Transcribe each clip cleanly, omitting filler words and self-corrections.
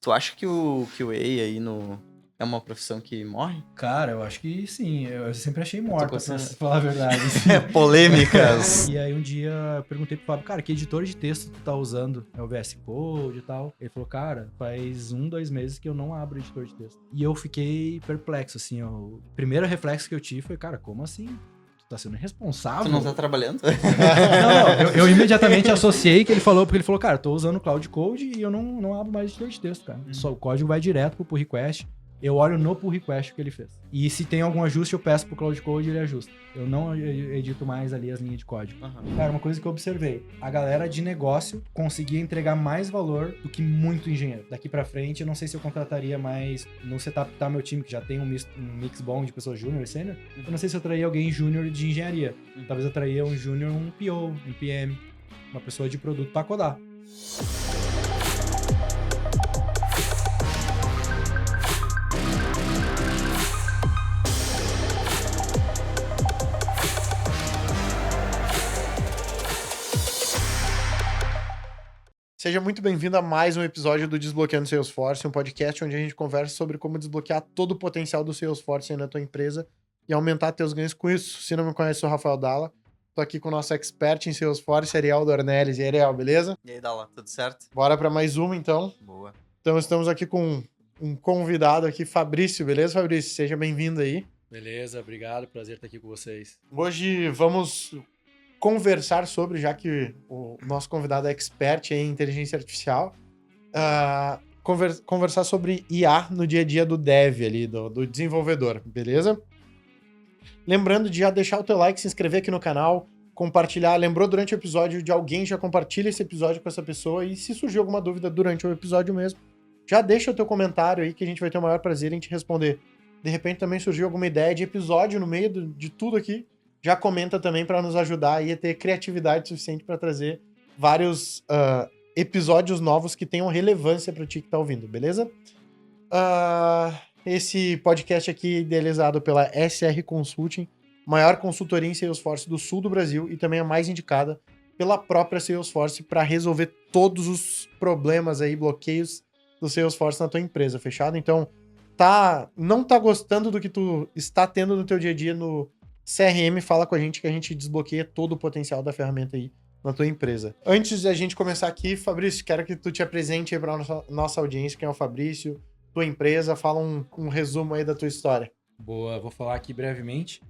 Tu acha que o QA aí é uma profissão que morre? Cara, eu acho que sim. Eu sempre achei morta, pra considerando- falar a verdade. Polêmicas. E aí um dia eu perguntei pro Fábio, cara, que editor de texto tu tá usando? É o VS Code e tal? Ele falou, cara, faz 2 meses que eu não abro editor de texto. E eu fiquei perplexo, assim, ó. O primeiro reflexo que eu tive foi, cara, como assim? Tu tá sendo irresponsável? Tu não tá trabalhando? Não, eu imediatamente associei que ele falou, porque ele falou, cara, tô usando o Cloud Code e eu não abro mais editor de texto, cara. Só o código vai direto pro pull request. Eu olho no pull request o que ele fez. E se tem algum ajuste, eu peço pro Cloud Code e ele ajusta. Eu não edito mais ali as linhas de código. Uhum. Cara, uma coisa que eu observei. A galera de negócio conseguia entregar mais valor do que muito engenheiro. Daqui pra frente, eu não sei se eu contrataria mais no setup que tá meu time, que já tem um mix bom de pessoas júnior e sênior. Eu não sei se eu traria alguém júnior de engenharia. Talvez eu traria um júnior, um PO, um PM. Uma pessoa de produto pra codar. Seja muito bem-vindo a mais um episódio do Desbloqueando Salesforce, um podcast onde a gente conversa sobre como desbloquear todo o potencial do Salesforce aí na tua empresa e aumentar teus ganhos com isso. Se não me conhece, eu sou o Rafael Dalla. Tô aqui com o nosso expert em Salesforce, Ariel Dornelles. E aí, Ariel, beleza? E aí, Dala, tudo certo? Bora para mais uma, então. Boa. Então, estamos aqui com um convidado aqui, Fabrício. Beleza, Fabrício? Seja bem-vindo aí. Beleza, obrigado. Prazer estar aqui com vocês. Hoje vamos conversar sobre, já que o nosso convidado é expert em inteligência artificial, conversar sobre IA no dia a dia do dev ali, do desenvolvedor, beleza? Lembrando de já deixar o teu like, se inscrever aqui no canal, compartilhar. Lembrou durante o episódio de alguém, já compartilha esse episódio com essa pessoa e se surgir alguma dúvida durante o episódio mesmo, já deixa o teu comentário aí que a gente vai ter o maior prazer em te responder. De repente também surgiu alguma ideia de episódio no meio de tudo aqui, já comenta também para nos ajudar aí a ter criatividade suficiente para trazer vários episódios novos que tenham relevância para ti que tá ouvindo, beleza? Esse podcast aqui é idealizado pela SR Consulting, maior consultoria em Salesforce do sul do Brasil e também a mais indicada pela própria Salesforce para resolver todos os problemas aí, bloqueios do Salesforce na tua empresa, fechado? Então, não tá gostando do que tu está tendo no teu dia a dia no CRM, fala com a gente que a gente desbloqueia todo o potencial da ferramenta aí na tua empresa. Antes de a gente começar aqui, Fabrício, quero que tu te apresente aí para nossa audiência, quem é o Fabrício, tua empresa, fala um resumo aí da tua história. Boa, vou falar aqui brevemente.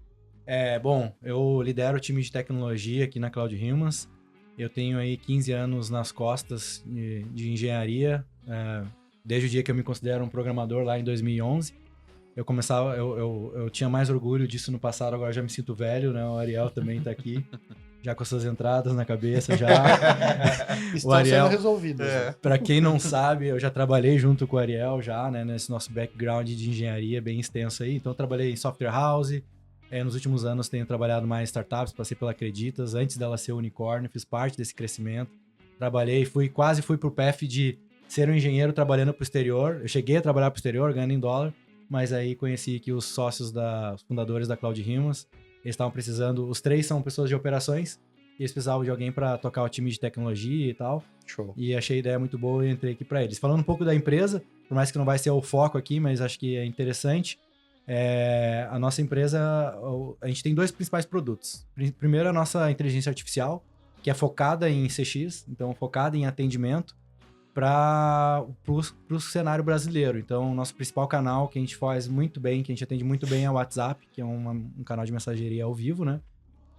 Bom, eu lidero o time de tecnologia aqui na Cloud Humans. Eu tenho aí 15 anos nas costas de engenharia, desde o dia que eu me considero um programador lá em 2011. Eu tinha mais orgulho disso no passado, agora já me sinto velho, né? O Ariel também tá aqui, já com suas entradas na cabeça já. Estão O Ariel, sendo resolvidos. Né? Para quem não sabe, eu já trabalhei junto com o Ariel já, né? Nesse nosso background de engenharia bem extenso aí. Então eu trabalhei em software house, nos últimos anos tenho trabalhado mais em startups, passei pela Acreditas, antes dela ser unicórnio, fiz parte desse crescimento. Trabalhei, quase fui pro path de ser um engenheiro trabalhando pro exterior. Eu cheguei a trabalhar pro exterior, ganhando em dólar, mas aí conheci que os sócios os fundadores da Cloud Humans, eles estavam precisando, os 3 são pessoas de operações, e eles precisavam de alguém para tocar o time de tecnologia e tal. Show. E achei a ideia muito boa e entrei aqui para eles. Falando um pouco da empresa, por mais que não vai ser o foco aqui, mas acho que é interessante. A nossa empresa, a gente tem 2 principais produtos. Primeiro, a nossa inteligência artificial, que é focada em CX, então focada em atendimento para o cenário brasileiro. Então, o nosso principal canal, que a gente faz muito bem, que a gente atende muito bem, é o WhatsApp, que é um canal de mensageria ao vivo, né?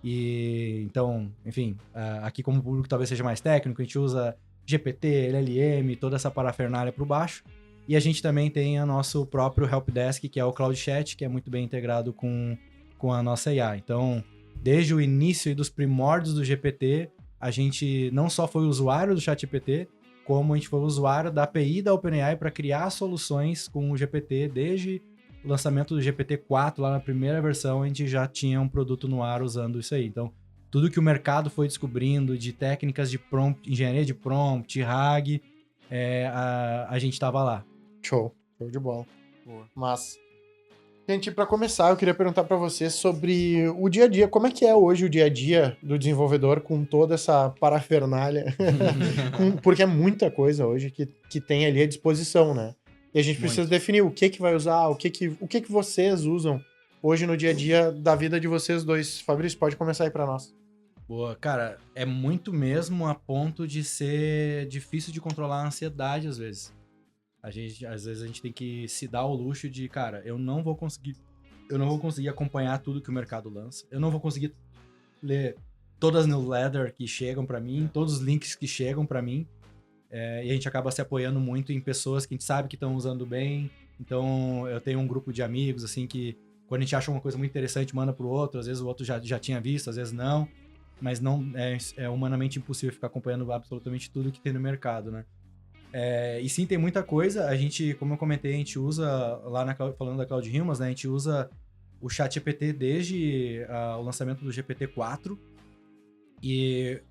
E então, enfim, aqui como público talvez seja mais técnico, a gente usa GPT, LLM, toda essa parafernália por baixo. E a gente também tem o nosso próprio Helpdesk, que é o Cloud Chat, que é muito bem integrado com a nossa IA. Então, desde o início e dos primórdios do GPT, a gente não só foi usuário do ChatGPT, como a gente foi usuário da API da OpenAI para criar soluções com o GPT. Desde o lançamento do GPT-4, lá na primeira versão, a gente já tinha um produto no ar usando isso aí. Então, tudo que o mercado foi descobrindo de técnicas de prompt, engenharia de prompt, RAG, a gente estava lá. Show de bola. Boa. Mas Gente, para começar, eu queria perguntar para você sobre o dia a dia. Como é que é hoje o dia a dia do desenvolvedor com toda essa parafernália? Porque é muita coisa hoje que tem ali à disposição, né? E a gente precisa Muito. definir o que vai usar, o que vocês usam hoje no dia a dia da vida de vocês dois. Fabrício, pode começar aí para nós. Boa, cara, é muito mesmo a ponto de ser difícil de controlar a ansiedade às vezes. Às vezes a gente tem que se dar o luxo de, cara, eu não vou conseguir acompanhar tudo que o mercado lança. Eu não vou conseguir ler todas as newsletters que chegam pra mim, todos os links que chegam pra mim. E a gente acaba se apoiando muito em pessoas que a gente sabe que estão usando bem. Então, eu tenho um grupo de amigos, assim, que quando a gente acha uma coisa muito interessante, manda pro outro. Às vezes o outro já tinha visto, às vezes não. Mas não é humanamente impossível ficar acompanhando absolutamente tudo que tem no mercado, né? E sim, tem muita coisa. A gente, como eu comentei, a gente usa, lá falando da Cloud Humans, né? A gente usa o ChatGPT desde o lançamento do GPT-4. E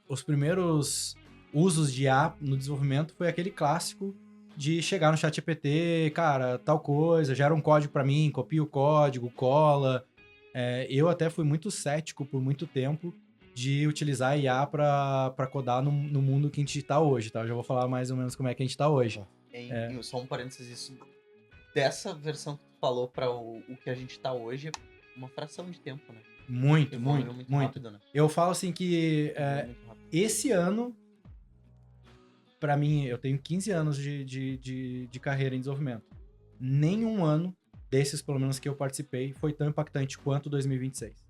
os primeiros usos de IA no desenvolvimento foi aquele clássico de chegar no ChatGPT, cara, tal coisa, gera um código para mim, copia o código, cola. Eu até fui muito cético por muito tempo de utilizar a IA para codar no mundo que a gente está hoje, tá? Eu já vou falar mais ou menos como é que a gente está hoje. Só um parênteses, isso dessa versão que tu falou para o que a gente tá hoje, uma fração de tempo, né? Muito, Evoluiu muito. rápido, né? Eu falo assim que Evoluiu muito rápido. esse ano, para mim, eu tenho 15 anos de carreira em desenvolvimento. Nenhum ano desses, pelo menos, que eu participei, foi tão impactante quanto 2026.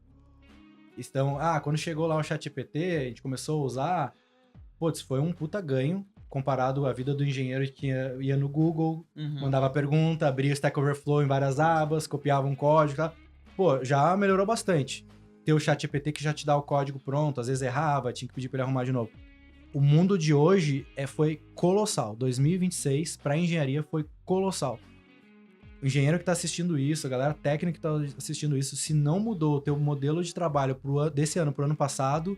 Então, quando chegou lá o ChatGPT, a gente começou a usar, putz, foi um puta ganho comparado à vida do engenheiro que ia no Google, mandava pergunta, abria o Stack Overflow em várias abas, copiava um código, tá? Pô, já melhorou bastante. Ter o ChatGPT que já te dá o código pronto, às vezes errava, tinha que pedir pra ele arrumar de novo. O mundo de hoje foi colossal. 2026 para engenharia foi colossal. O engenheiro que está assistindo isso, a galera técnica que está assistindo isso, se não mudou o teu modelo de trabalho desse ano pro ano passado,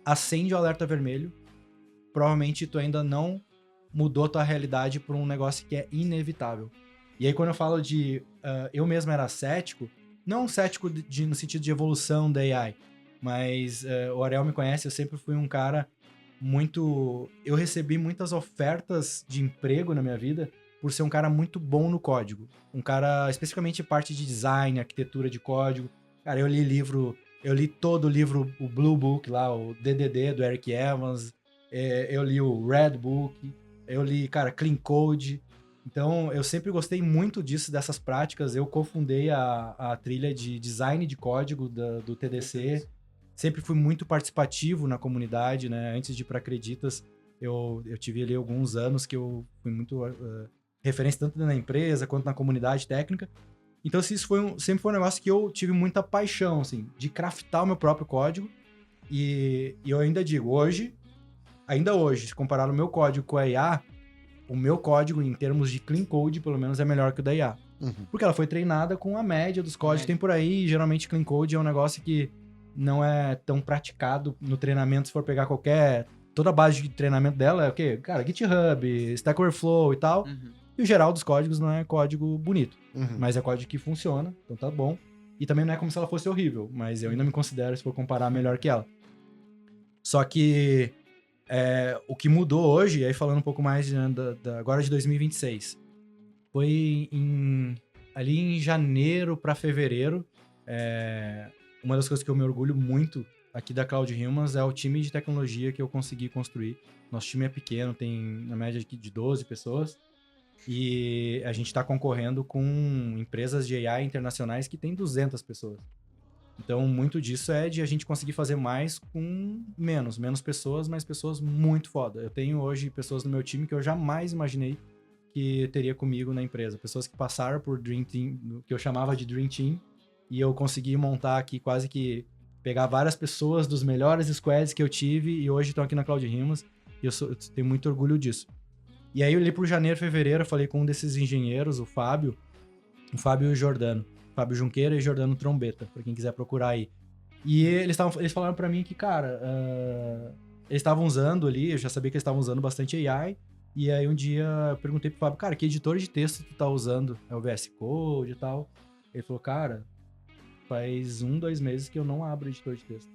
acende o alerta vermelho. Provavelmente tu ainda não mudou tua realidade para um negócio que é inevitável. E aí quando eu falo de eu mesmo era cético, não cético no sentido de evolução da AI, mas o Ariel me conhece, eu sempre fui um cara muito... Eu recebi muitas ofertas de emprego na minha vida por ser um cara muito bom no código. Um cara, especificamente parte de design, arquitetura de código. Cara, eu li todo o livro, o Blue Book lá, o DDD do Eric Evans, eu li o Red Book, eu li, cara, Clean Code. Então, eu sempre gostei muito disso, dessas práticas. Eu cofundei a trilha de design de código do TDC. Sempre fui muito participativo na comunidade, né? Antes de ir para Acreditas, eu tive ali alguns anos que eu fui muito referência tanto na empresa quanto na comunidade técnica. Então, assim, isso sempre foi um negócio que eu tive muita paixão, assim, de craftar o meu próprio código. E eu ainda digo, ainda hoje, se comparar o meu código com a IA, o meu código, em termos de clean code, pelo menos, é melhor que o da IA. Porque ela foi treinada com a média dos códigos que tem por aí. E, geralmente, clean code é um negócio que não é tão praticado no treinamento. Se for pegar toda a base de treinamento dela é o quê? Cara, GitHub, Stack Overflow e tal. E o geral dos códigos não é código bonito, mas é código que funciona, então tá bom. E também não é como se ela fosse horrível, mas eu ainda me considero, se for comparar, melhor que ela. Só que o que mudou hoje, e aí falando um pouco mais agora de 2026, foi ali em janeiro para fevereiro. Uma das coisas que eu me orgulho muito aqui da Cloud Humans é o time de tecnologia que eu consegui construir. Nosso time é pequeno, tem na média de 12 pessoas. E a gente está concorrendo com empresas de AI internacionais que tem 200 pessoas. Então, muito disso é de a gente conseguir fazer mais com menos pessoas, mas pessoas muito foda. Eu tenho hoje pessoas no meu time que eu jamais imaginei que teria comigo na empresa. Pessoas que passaram por Dream Team, que eu chamava de Dream Team, e eu consegui montar aqui quase que pegar várias pessoas dos melhores squads que eu tive e hoje estão aqui na Cloud Humans, e eu tenho muito orgulho disso. E aí eu li pro janeiro, fevereiro, eu falei com um desses engenheiros, o Fábio e o Jordano. Fábio Junqueira e Jordano Trombeta, pra quem quiser procurar aí. E eles falaram pra mim que, cara, eles estavam usando ali, eu já sabia que eles estavam usando bastante AI, e aí um dia eu perguntei pro Fábio, cara, que editor de texto tu tá usando? É o VS Code e tal? Ele falou, cara, faz 2 meses que eu não abro editor de texto.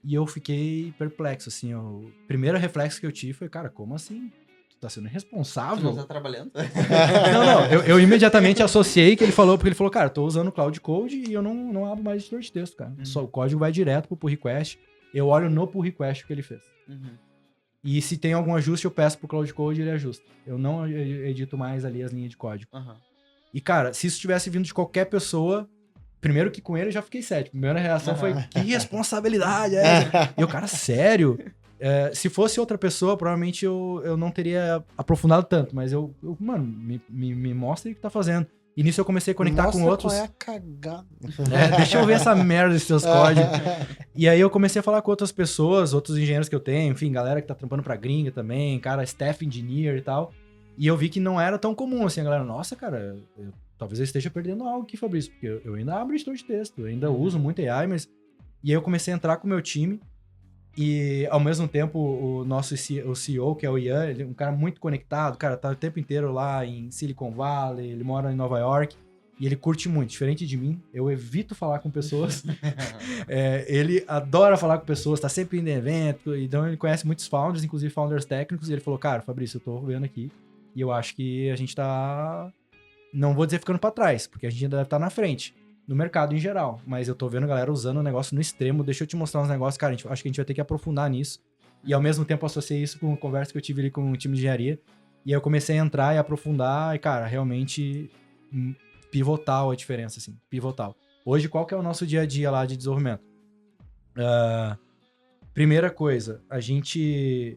E eu fiquei perplexo, assim, o primeiro reflexo que eu tive foi, cara, como assim? Tu tá sendo Tu irresponsável? não tá trabalhando? Não, eu imediatamente associei que ele falou, porque ele falou, cara, tô usando o Cloud Code e eu não abro mais editor de texto, cara. Só o código vai direto pro pull request, eu olho no pull request o que ele fez. E se tem algum ajuste, eu peço pro Cloud Code e ele ajusta. Eu não edito mais ali as linhas de código. E, cara, se isso tivesse vindo de qualquer pessoa, primeiro que com ele eu já fiquei cético. A primeira reação foi, que responsabilidade é essa? E o cara, sério? Se fosse outra pessoa, provavelmente eu não teria aprofundado tanto. Mas mano, me mostra o que tá fazendo. E nisso eu comecei a conectar com outros. Qual é a cagada? Deixa eu ver essa merda desses seus códigos. E aí eu comecei a falar com outras pessoas, outros engenheiros que eu tenho, enfim, galera que tá trampando pra gringa também, cara, staff engineer e tal. E eu vi que não era tão comum, assim, a galera, nossa, cara, talvez eu esteja perdendo algo aqui, Fabrício, porque eu ainda abro editor de texto, eu ainda uso muito AI, mas... E aí eu comecei a entrar com o meu time, e ao mesmo tempo o nosso o CEO, que é o Ian, ele é um cara muito conectado, cara, tá o tempo inteiro lá em Silicon Valley, ele mora em Nova York, e ele curte muito, diferente de mim, eu evito falar com pessoas, ele adora falar com pessoas, tá sempre indo em evento, então ele conhece muitos founders, inclusive founders técnicos, e ele falou, cara, Fabrício, eu tô vendo aqui, e eu acho que a gente tá, não vou dizer ficando pra trás, porque a gente ainda deve estar na frente, no mercado em geral, mas eu tô vendo a galera usando o negócio no extremo, deixa eu te mostrar uns negócios, cara, acho que a gente vai ter que aprofundar nisso, e ao mesmo tempo associei isso com uma conversa que eu tive ali com o time de engenharia, e aí eu comecei a entrar e aprofundar, e cara, realmente pivotal a diferença, assim, pivotal. Hoje, qual que é o nosso dia a dia lá de desenvolvimento? Primeira coisa, a gente...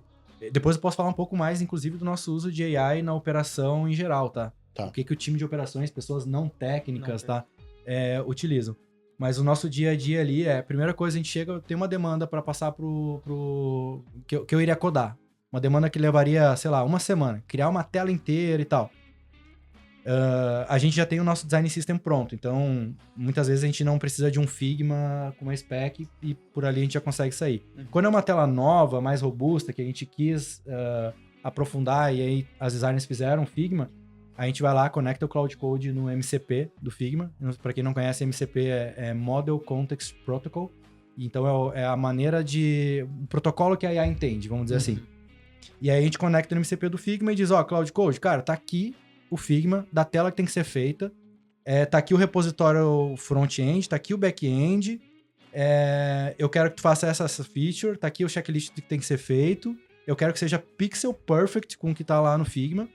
Depois eu posso falar um pouco mais, inclusive, do nosso uso de AI na operação em geral, tá? O que o time de operações, pessoas não técnicas, tá? Utilizam. Mas o nosso dia a dia ali a primeira coisa, a gente chega, tem uma demanda para passar que eu iria codar. Uma demanda que levaria, sei lá, uma semana. Criar uma tela inteira e tal. A gente já tem o nosso design system pronto, então muitas vezes a gente não precisa de um Figma com uma spec e por ali a gente já consegue sair. Quando é uma tela nova, mais robusta, que a gente quis aprofundar e aí as designers fizeram Figma, a gente vai lá, conecta o Cloud Code no MCP do Figma. Para quem não conhece, MCP é Model Context Protocol, então é a maneira o protocolo que a IA entende, vamos dizer assim. E aí a gente conecta no MCP do Figma e diz, Cloud Code, cara, tá aqui o Figma, da tela que tem que ser feita, tá aqui o repositório front-end, tá aqui o back-end, eu quero que tu faça essa feature, tá aqui o checklist que tem que ser feito, eu quero que seja pixel perfect com o que tá lá no Figma,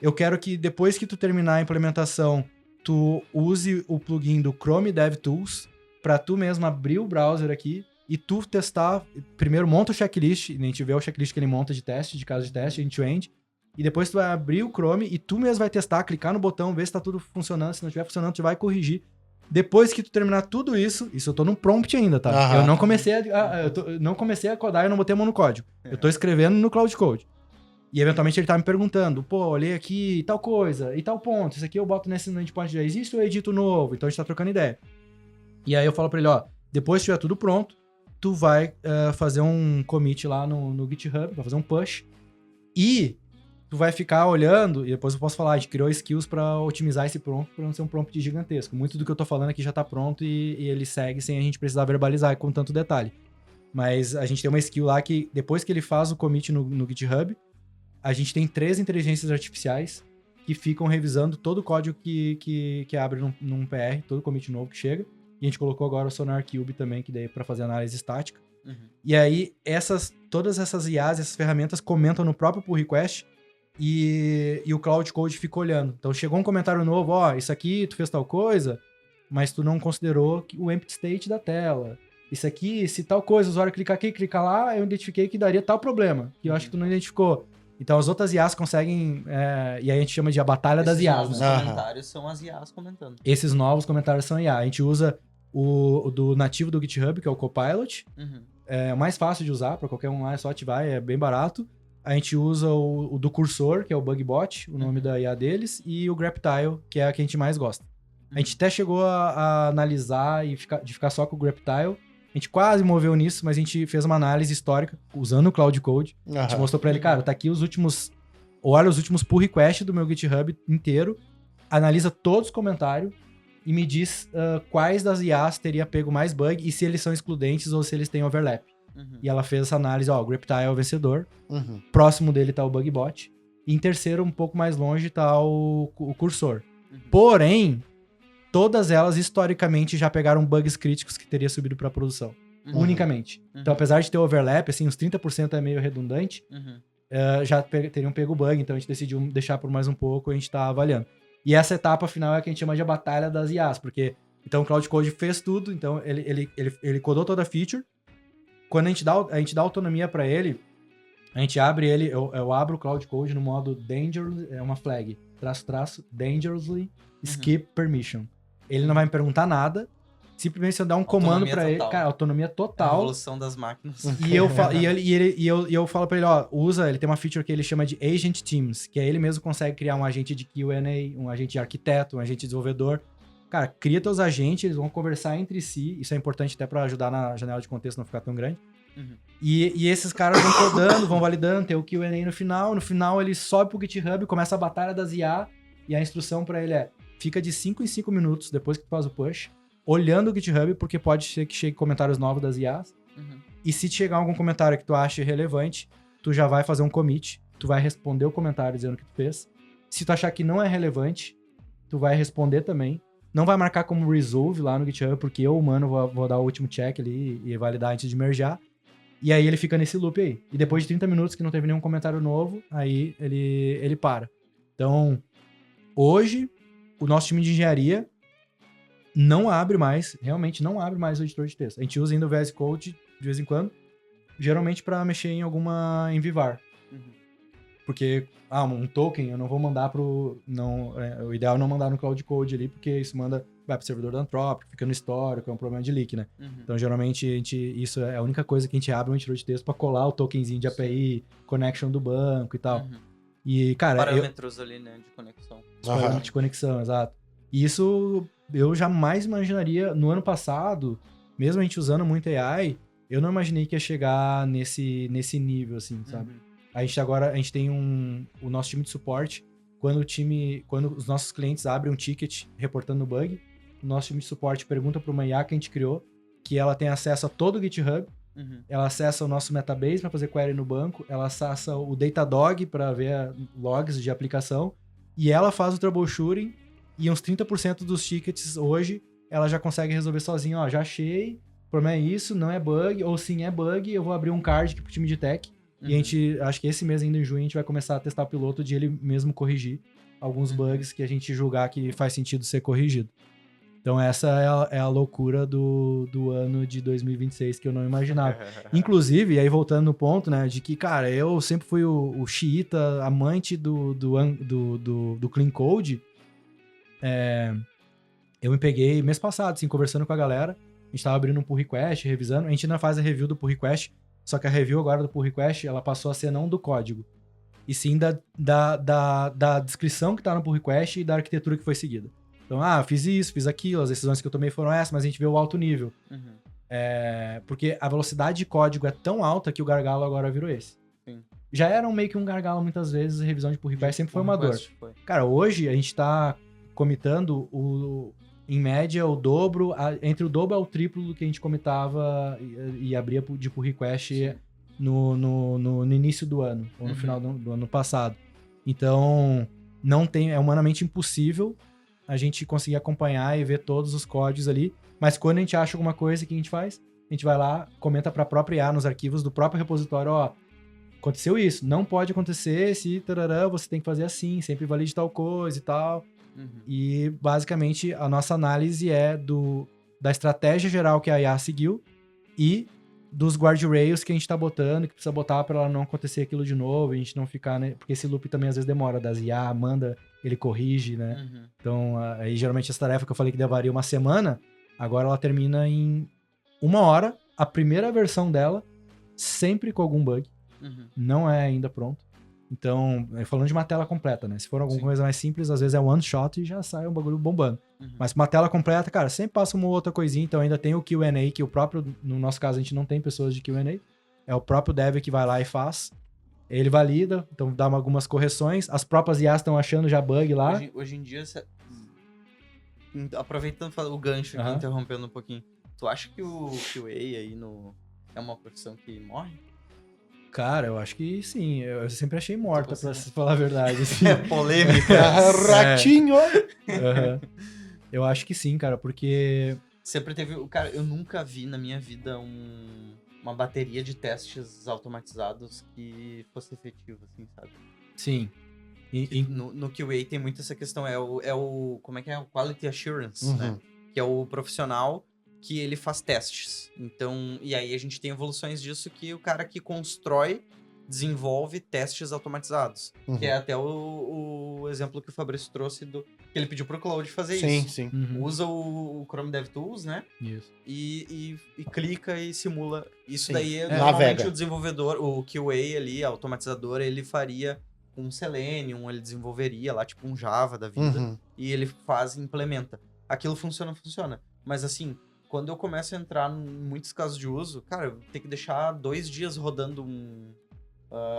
eu quero que depois que tu terminar a implementação, tu use o plugin do Chrome DevTools para tu mesmo abrir o browser aqui e tu testar, primeiro monta o checklist, a gente vê o checklist que ele monta de teste, de caso de teste, end-to-end, e depois tu vai abrir o Chrome e tu mesmo vai testar, clicar no botão, ver se tá tudo funcionando. Se não estiver funcionando, tu vai corrigir. Depois que tu terminar tudo isso eu tô num prompt ainda, tá? Eu não comecei não comecei a codar, eu não botei a mão no código. Eu tô escrevendo no Cloud Code. E eventualmente ele tá me perguntando, olhei aqui tal coisa, e tal ponto, isso aqui eu boto nesse endpoint já existe ou eu edito novo? Então a gente tá trocando ideia. E aí eu falo pra ele, depois que tiver tudo pronto, tu vai fazer um commit lá no GitHub, vai fazer um push, e tu vai ficar olhando, e depois eu posso falar, a gente criou skills para otimizar esse prompt para não ser um prompt gigantesco. Muito do que eu tô falando aqui já tá pronto e ele segue sem a gente precisar verbalizar com tanto detalhe. Mas a gente tem uma skill lá que, depois que ele faz o commit no GitHub, a gente tem 3 inteligências artificiais que ficam revisando todo o código que abre num PR, todo commit novo que chega. E a gente colocou agora o Sonar Cube também, que daí para fazer análise estática. E aí, todas essas IAs, essas ferramentas comentam no próprio pull request, e o Cloud Code fica olhando. Então chegou um comentário novo, isso aqui tu fez tal coisa, mas tu não considerou o empty state da tela. Isso aqui, se tal coisa, o usuário clicar aqui e clicar lá, eu identifiquei que daria tal problema, que eu acho que tu não identificou. Então as outras IAs conseguem, e aí a gente chama de a batalha das IAs. Esses novos comentários são as IAs comentando. Esses novos comentários são IA. A gente usa o do nativo do GitHub, que é o Copilot. É mais fácil de usar, para qualquer um lá é só ativar, é bem barato. A gente usa o do Cursor, que é o Bugbot, o nome da IA deles, e o Graptile, que é a que a gente mais gosta. A gente até chegou a analisar e ficar só com o Graptile. A gente quase moveu nisso, mas a gente fez uma análise histórica usando o Cloud Code. A gente mostrou pra ele, cara, tá aqui olha os últimos pull requests do meu GitHub inteiro, analisa todos os comentários e me diz quais das IAs teria pego mais bug e se eles são excludentes ou se eles têm overlap. E ela fez essa análise, ó, o Griptile é o vencedor, próximo dele tá o Bugbot, e em terceiro, um pouco mais longe, tá o Cursor. Porém, todas elas, historicamente, já pegaram bugs críticos que teria subido pra produção. Unicamente. Então, apesar de ter overlap, assim, uns 30% é meio redundante, já teriam pego bug, então a gente decidiu deixar por mais um pouco e a gente tá avaliando. E essa etapa final é a que a gente chama de a batalha das IAs, porque então o Cloud Code fez tudo, então ele codou toda a feature. Quando a gente dá autonomia para ele, a gente abre ele, eu abro o Cloud Code no modo dangerous, é uma flag, dangerously skip permission. Ele não vai me perguntar nada, simplesmente se eu dar um comando para ele, cara, autonomia total. A evolução das máquinas. E eu falo pra ele, ó, ele tem uma feature que ele chama de Agent Teams, que aí ele mesmo consegue criar um agente de Q&A, um agente de arquiteto, um agente de desenvolvedor. Cara, cria teus agentes, eles vão conversar entre si, isso é importante até pra ajudar na janela de contexto não ficar tão grande. E esses caras vão codando, vão validando, tem o Q&A no final ele sobe pro GitHub, começa a batalha das IA, e a instrução pra ele é, fica de 5 em 5 minutos depois que tu faz o push, olhando o GitHub, porque pode ser que chegue comentários novos das IAs. E se chegar algum comentário que tu acha relevante, tu já vai fazer um commit, tu vai responder o comentário dizendo que tu fez. Se tu achar que não é relevante, tu vai responder também. Não vai marcar como resolve lá no GitHub, porque eu, humano, vou dar o último check ali e validar antes de mergear. E aí ele fica nesse loop aí. E depois de 30 minutos que não teve nenhum comentário novo, aí ele para. Então, hoje, o nosso time de engenharia não abre mais, realmente não abre mais o editor de texto. A gente usa ainda o VS Code de vez em quando, geralmente para mexer em alguma Envivar. Porque, um token eu não vou mandar o ideal é não mandar no Cloud Code ali, porque isso vai pro servidor da Anthropic, fica no histórico, é um problema de leak, né? Então, geralmente, isso é a única coisa que a gente abre um editor de texto para colar o tokenzinho de API, connection do banco e tal. E, cara... Parâmetros ali, né, de conexão. Parâmetros de conexão, exato. E isso eu jamais imaginaria, no ano passado, mesmo a gente usando muito AI, eu não imaginei que ia chegar nesse nível, assim, sabe? A gente tem o nosso time de suporte, quando os nossos clientes abrem um ticket reportando bug, o nosso time de suporte pergunta para uma IA que a gente criou, que ela tem acesso a todo o GitHub, ela acessa o nosso Metabase para fazer query no banco, ela acessa o Datadog para ver logs de aplicação, e ela faz o troubleshooting, e uns 30% dos tickets hoje, ela já consegue resolver sozinha, ó, já achei, o problema é isso, não é bug, ou sim é bug, eu vou abrir um card aqui pro time de tech, e a gente, acho que esse mês ainda em junho, a gente vai começar a testar o piloto de ele mesmo corrigir alguns bugs que a gente julgar que faz sentido ser corrigido. Então essa é a loucura do ano de 2026 que eu não imaginava. Inclusive, e aí voltando no ponto, né, de que, cara, eu sempre fui o xiita, amante do Clean Code. Eu me peguei mês passado, assim, conversando com a galera. A gente tava abrindo um pull request, revisando. A gente ainda faz a review do pull request, só que a review agora do pull request, ela passou a ser não do código, e sim da descrição que tá no pull request e da arquitetura que foi seguida. Então, fiz isso, fiz aquilo, as decisões que eu tomei foram essas, mas a gente vê o alto nível. Porque a velocidade de código é tão alta que o gargalo agora virou esse. Sim. Já era meio que um gargalo muitas vezes, a revisão de pull request sempre foi uma dor. Cara, hoje a gente tá commitando em média o dobro, entre o dobro ao triplo do que a gente commitava e abria de pull request no início do ano, ou no final do ano passado. Então, é humanamente impossível a gente conseguir acompanhar e ver todos os códigos ali, mas quando a gente acha alguma coisa, o que a gente faz? A gente vai lá, comenta para a própria IA nos arquivos do próprio repositório, ó, aconteceu isso, não pode acontecer, se tarará, você tem que fazer assim, sempre valide tal coisa e tal. E basicamente a nossa análise é da estratégia geral que a IA seguiu e dos guardrails que a gente tá botando, que precisa botar para ela não acontecer aquilo de novo, a gente não ficar, né? Porque esse loop também às vezes demora, das IA, manda, ele corrige, né? Então, aí geralmente essa tarefa que eu falei que levaria uma semana, agora ela termina em 1 hora, a primeira versão dela, sempre com algum bug, não é ainda pronto. Então, falando de uma tela completa, né? Se for alguma coisa mais simples, às vezes é one shot e já sai um bagulho bombando. Mas uma tela completa, cara, sempre passa uma outra coisinha. Então ainda tem o Q&A, que o próprio, no nosso caso, a gente não tem pessoas de Q&A. É o próprio dev que vai lá e faz. Ele valida, então dá algumas correções. As próprias IAs estão achando já bug lá. Hoje em dia, aproveitando o gancho aqui, Aham. interrompendo um pouquinho. Tu acha que o QA aí é uma profissão que morre? Cara, eu acho que sim. Eu sempre achei morta, pra considerando. falar a verdade. Assim. É polêmica. Ratinho! Aham. Eu acho que sim, cara, porque... Sempre teve... Cara, eu nunca vi na minha vida uma bateria de testes automatizados que fosse efetivo, assim, sabe? Sim. No QA tem muito essa questão, como é que é? O Quality Assurance, né? Uhum. Que é o profissional que ele faz testes. Então, e aí a gente tem evoluções disso que o cara que constrói, desenvolve testes automatizados. Uhum. Que é até o exemplo que o Fabrício trouxe que ele pediu pro Cloud fazer Sim, isso. sim. Uhum. Usa o Chrome DevTools, né? Isso. E clica e simula. Isso Sim. daí, Navega. normalmente o desenvolvedor, o QA ali, automatizador, ele faria um Selenium, ele desenvolveria lá, tipo um Java da vida, Uhum. e ele implementa. Aquilo funciona. Mas assim, quando eu começo a entrar em muitos casos de uso, cara, eu tenho que deixar 2 dias rodando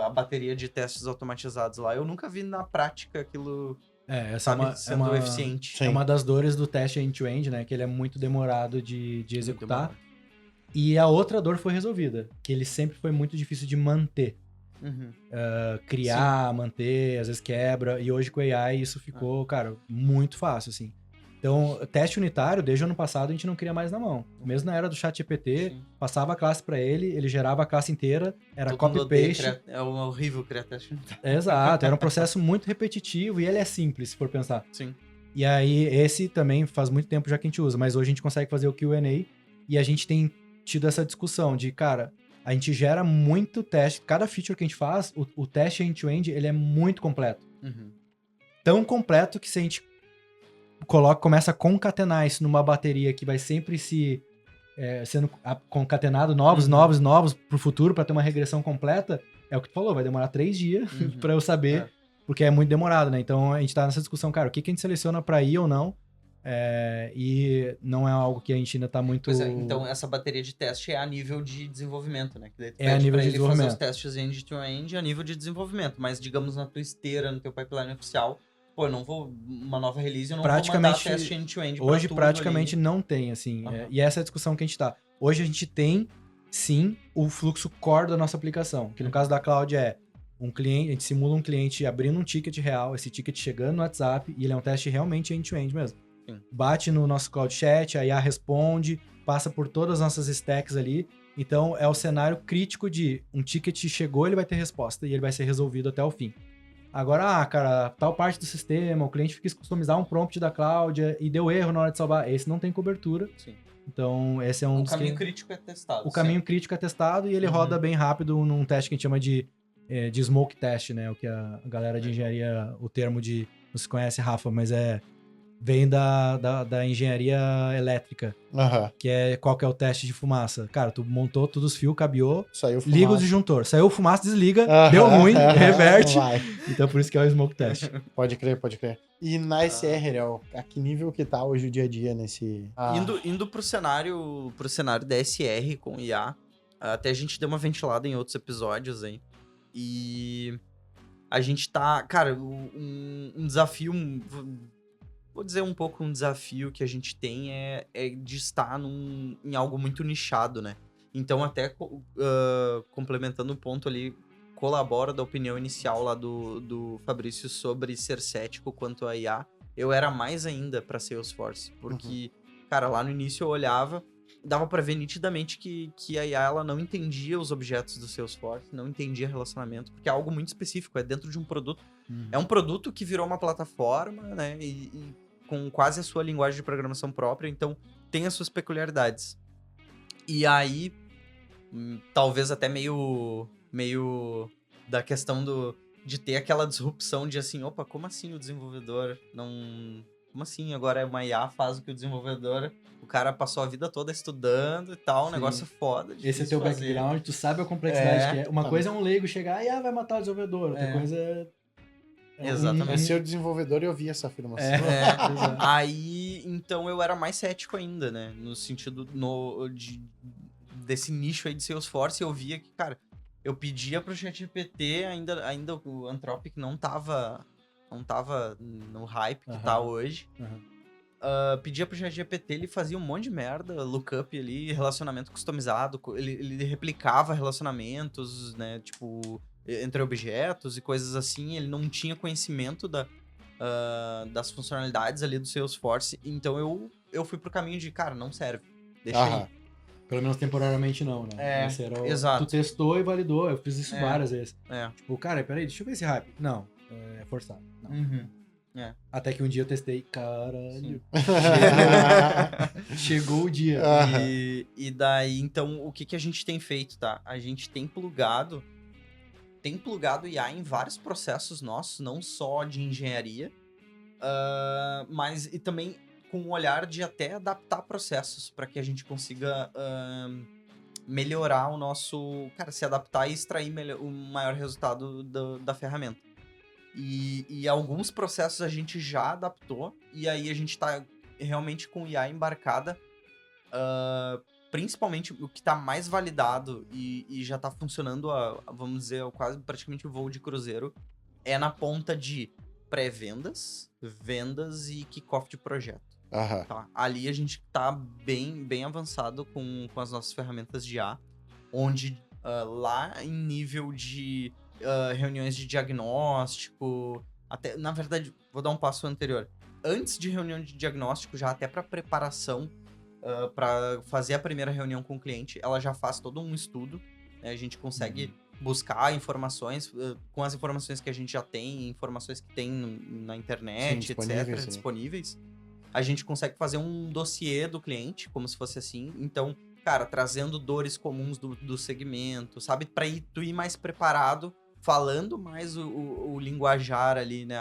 a bateria de testes automatizados lá. Eu nunca vi na prática aquilo, Essa sabe, sendo eficiente. Sim. É uma das dores do teste end-to-end, né? Que ele é muito demorado de executar. Muito E a outra dor foi resolvida, que ele sempre foi muito difícil de manter. Uhum. Criar, manter, às vezes quebra. E hoje com o AI isso ficou, cara, muito fácil, assim. Então, teste unitário, desde o ano passado, a gente não cria mais na mão. Mesmo na era do chat GPT, Sim. passava a classe pra ele gerava a classe inteira, era Todo mundo odeia copy-paste. É horrível criar teste unitário. Exato, era um processo muito repetitivo e ele é simples, se for pensar. Sim. E aí, esse também faz muito tempo já que a gente usa, mas hoje a gente consegue fazer o Q&A e a gente tem tido essa discussão de, cara, a gente gera muito teste, cada feature que a gente faz, o teste end-to-end, ele é muito completo. Uhum. Tão completo que se a gente começa a concatenar isso numa bateria que vai sempre sendo concatenado novos pro futuro, pra ter uma regressão completa, é o que tu falou, vai demorar 3 dias pra eu saber, porque é muito demorado, né? Então a gente tá nessa discussão, cara, o que a gente seleciona pra ir ou não, e não é algo que a gente ainda tá muito... Pois é, então essa bateria de teste é a nível de desenvolvimento, né? Que daí tu É a pede nível pra de ele fazer desenvolvimento. os testes end-to-end a nível de desenvolvimento, mas digamos na tua esteira, no teu pipeline oficial, pô, eu não vou, uma nova release, eu não vou mandar teste end-to-end pra Hoje tudo praticamente ali. não tem, assim, Aham. e essa é a discussão que a gente tá. Hoje a gente tem, sim, o fluxo core da nossa aplicação, que no caso da Cloud é um cliente, a gente simula um cliente abrindo um ticket real, esse ticket chegando no WhatsApp, e ele é um teste realmente end-to-end mesmo. Sim. Bate no nosso Cloud Chat, a IA responde, passa por todas as nossas stacks ali, então é o cenário crítico de um ticket chegou, ele vai ter resposta, e ele vai ser resolvido até o fim. Agora, cara, tal parte do sistema, o cliente quis customizar um prompt da Cloud e deu erro na hora de salvar. Esse não tem cobertura. Sim. Então, esse é um O dos caminho crítico é testado. O caminho crítico é testado e ele roda bem rápido num teste que a gente chama de smoke test, né? O que a galera de engenharia, o termo de... Não se conhece, Rafa, mas vem da engenharia elétrica, Aham. que é qual que é o teste de fumaça. Cara, tu montou todos os fios, cabeou, Saiu fumaça. liga o disjuntor. Saiu fumaça, desliga, deu ruim, reverte. Vai. Então, por isso que é o smoke test. Pode crer. E na SR, Léo, a que nível que tá hoje o dia a dia nesse... Indo pro cenário da SR com IA, até a gente deu uma ventilada em outros episódios aí. E a gente tá... Cara, um desafio... Vou dizer um pouco um desafio que a gente tem é de estar em algo muito nichado, né? Então, até complementando o ponto ali, colabora da opinião inicial lá do Fabrício sobre ser cético quanto a IA. Eu era mais ainda pra Salesforce, porque, cara, lá no início eu olhava, dava pra ver nitidamente que a IA ela não entendia os objetos do Salesforce, não entendia relacionamento, porque é algo muito específico, é dentro de um produto. É um produto que virou uma plataforma, né? E com quase a sua linguagem de programação própria, então tem as suas peculiaridades. E aí, talvez até meio da questão de ter aquela disrupção de assim, opa, como assim o desenvolvedor não... Como assim? Agora uma IA faz o que o desenvolvedor... O cara passou a vida toda estudando e tal, um negócio foda. Esse é teu background, tu sabe a complexidade que é. Uma coisa é um leigo chegar e vai matar o desenvolvedor, outra coisa é... Exatamente. É ser o desenvolvedor, eu vi essa afirmação. Aí, então eu era mais cético ainda, né? No sentido desse nicho aí de Salesforce, eu via que, cara, eu pedia pro ChatGPT, ainda o Anthropic não tava no hype que tá hoje. pedia pro ChatGPT, ele fazia um monte de merda, lookup ali, relacionamento customizado, ele replicava relacionamentos, né, tipo, entre objetos e coisas assim, ele não tinha conhecimento das funcionalidades ali do Salesforce, então eu fui pro caminho de, cara, não serve, deixa aí. Pelo menos temporariamente não, né? Esse era exato. Tu testou e validou, eu fiz isso várias vezes. Tipo, cara, peraí, deixa eu ver esse hype. Não, é forçado. Não. Uhum. Até que um dia eu testei, caralho. Chegou o dia. E daí, então, o que a gente tem feito, tá? A gente tem plugado IA em vários processos nossos, não só de engenharia, mas e também com um olhar de até adaptar processos para que a gente consiga melhorar o nosso... Cara, se adaptar e extrair o maior resultado da ferramenta. E alguns processos a gente já adaptou, e aí a gente tá realmente com IA embarcada, principalmente o que tá mais validado e já tá funcionando, vamos dizer, quase praticamente o voo de cruzeiro, é na ponta de pré-vendas, vendas e kickoff de projeto. Tá? Ali a gente tá bem avançado com as nossas ferramentas de IA, onde lá em nível de reuniões de diagnóstico, até, na verdade, vou dar um passo anterior. Antes de reunião de diagnóstico, já até para preparação, para fazer a primeira reunião com o cliente, ela já faz todo um estudo, né? A gente consegue buscar informações, com as informações que a gente já tem, informações que tem na internet, etc., disponíveis. A gente consegue fazer um dossiê do cliente, como se fosse assim. Então, cara, trazendo dores comuns do segmento, sabe? Pra tu ir mais preparado, falando mais o linguajar ali, né?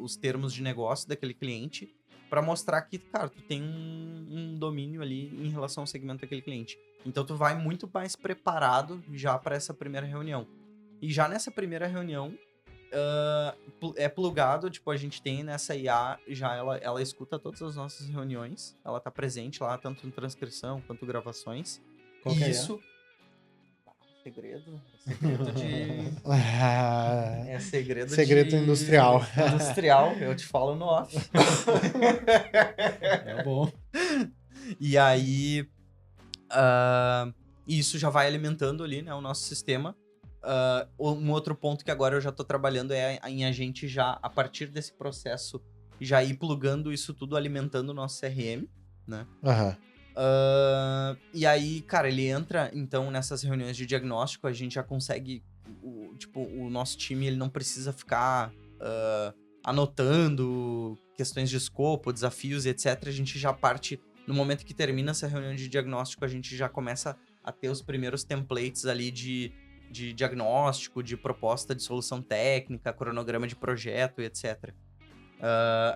Os termos de negócio daquele cliente, pra mostrar que, cara, tu tem um domínio ali em relação ao segmento daquele cliente. Então, tu vai muito mais preparado já para essa primeira reunião. E já nessa primeira reunião, é plugado, tipo, a gente tem nessa IA, já ela escuta todas as nossas reuniões, ela tá presente lá, tanto em transcrição quanto gravações. Qual que é isso? Segredo de... é segredo industrial. Industrial, eu te falo no off. É bom. E aí, isso já vai alimentando ali, né, o nosso sistema. Um outro ponto que agora eu já tô trabalhando é em a gente já, a partir desse processo, já ir plugando isso tudo, alimentando o nosso CRM, né? E aí, cara, ele entra, então, nessas reuniões de diagnóstico, a gente já consegue, o nosso time, ele não precisa ficar anotando questões de escopo, desafios e etc. A gente já parte, no momento que termina essa reunião de diagnóstico, a gente já começa a ter os primeiros templates ali de diagnóstico, de proposta de solução técnica, cronograma de projeto e etc.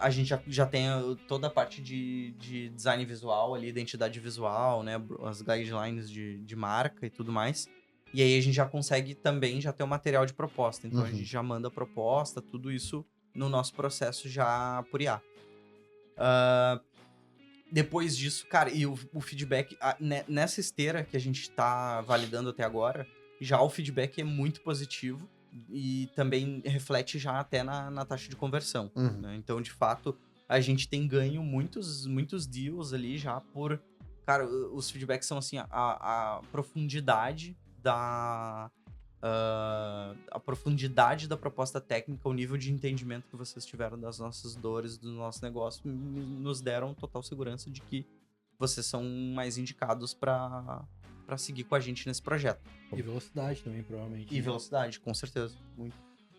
A gente já tem toda a parte de design visual ali, identidade visual, né? As guidelines de marca e tudo mais. E aí a gente já consegue também já ter o material de proposta. Então a gente já manda a proposta, tudo isso no nosso processo já por IA. Depois disso, cara, e o feedback, nessa esteira que a gente tá validando até agora, já o feedback é muito positivo e também reflete já até na taxa de conversão. Né? Então, de fato, a gente tem ganho muitos deals ali já por... Cara, os feedbacks são assim, a profundidade a profundidade da proposta técnica, o nível de entendimento que vocês tiveram das nossas dores, do nosso negócio, nos deram total segurança de que vocês são mais indicados para seguir com a gente nesse projeto. E velocidade também, provavelmente. E velocidade, com certeza. Muito.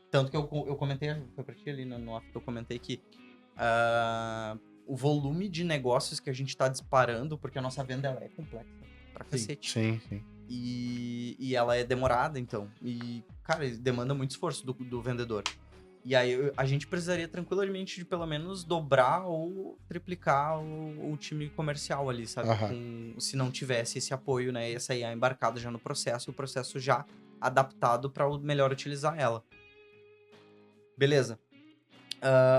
Tanto que eu comentei, foi pra ti ali no off que eu comentei que o volume de negócios que a gente tá disparando, porque a nossa venda ela é complexa pra cacete. Sim. E ela é demorada, então. E, cara, demanda muito esforço do vendedor. E aí a gente precisaria tranquilamente de pelo menos dobrar ou triplicar o time comercial ali, sabe? Se não tivesse esse apoio, né? Essa IA embarcada já no processo, e o processo já adaptado para melhor utilizar ela. Beleza.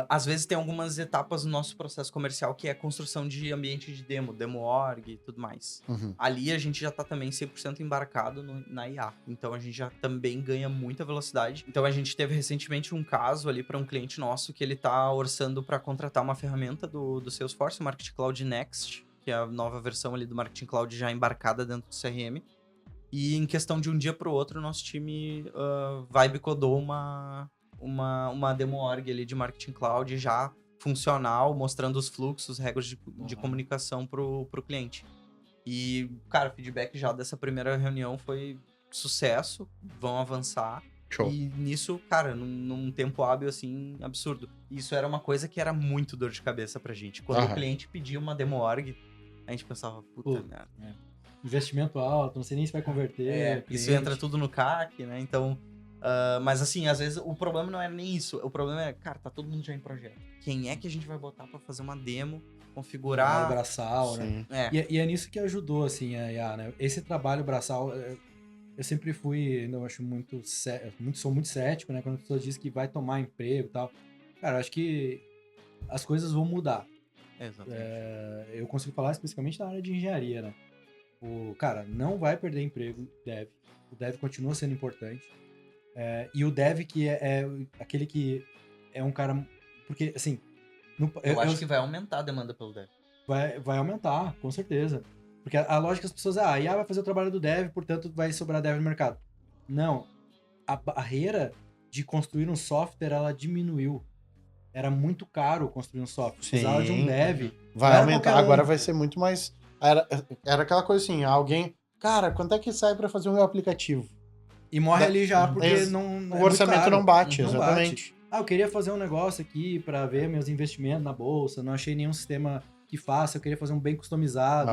Às vezes tem algumas etapas no nosso processo comercial que é a construção de ambiente de demo org e tudo mais. Uhum. Ali a gente já tá também 100% embarcado na IA. Então a gente já também ganha muita velocidade. Então a gente teve recentemente um caso ali para um cliente nosso que ele tá orçando para contratar uma ferramenta do Salesforce, o Marketing Cloud Next, que é a nova versão ali do Marketing Cloud já embarcada dentro do CRM. E em questão de um dia pro outro, o nosso time Vibe codou uma demo org ali de Marketing Cloud já funcional, mostrando os fluxos, regras de comunicação pro cliente. E, cara, o feedback já dessa primeira reunião foi sucesso, vão avançar. Show. E nisso, cara, num tempo hábil, assim, absurdo. Isso era uma coisa que era muito dor de cabeça pra gente. Quando o cliente pedia uma demo org, a gente pensava, puta merda. Investimento alto, não sei nem se vai converter. Isso entra tudo no CAC, né? Então... mas assim, às vezes o problema não é nem isso. O problema é, cara, tá todo mundo já em projeto. Quem é que a gente vai botar pra fazer uma demo, configurar... Trabalho braçal, né? E é nisso que ajudou, assim, a IA, né? Esse trabalho braçal, eu sempre fui, eu acho sou muito cético, né? Quando a pessoa diz que vai tomar emprego e tal. Cara, eu acho que as coisas vão mudar. Exatamente. Eu consigo falar especificamente na área de engenharia, né? Cara, não vai perder emprego dev. O dev continua sendo importante. E o dev que é aquele que é um cara... Porque, assim... Eu acho que vai aumentar a demanda pelo dev. Vai aumentar, com certeza. Porque a lógica das pessoas é, a IA vai fazer o trabalho do dev, portanto vai sobrar dev no mercado. Não. A barreira de construir um software, ela diminuiu. Era muito caro construir um software. Precisava de um dev. Vai aumentar. Agora vai ser muito mais... Era aquela coisa assim, alguém... Cara, quanto é que sai pra fazer um meu aplicativo? E morre ali já, porque o orçamento não bate, exatamente. Eu queria fazer um negócio aqui pra ver meus investimentos na bolsa, não achei nenhum sistema que faça, eu queria fazer um bem customizado.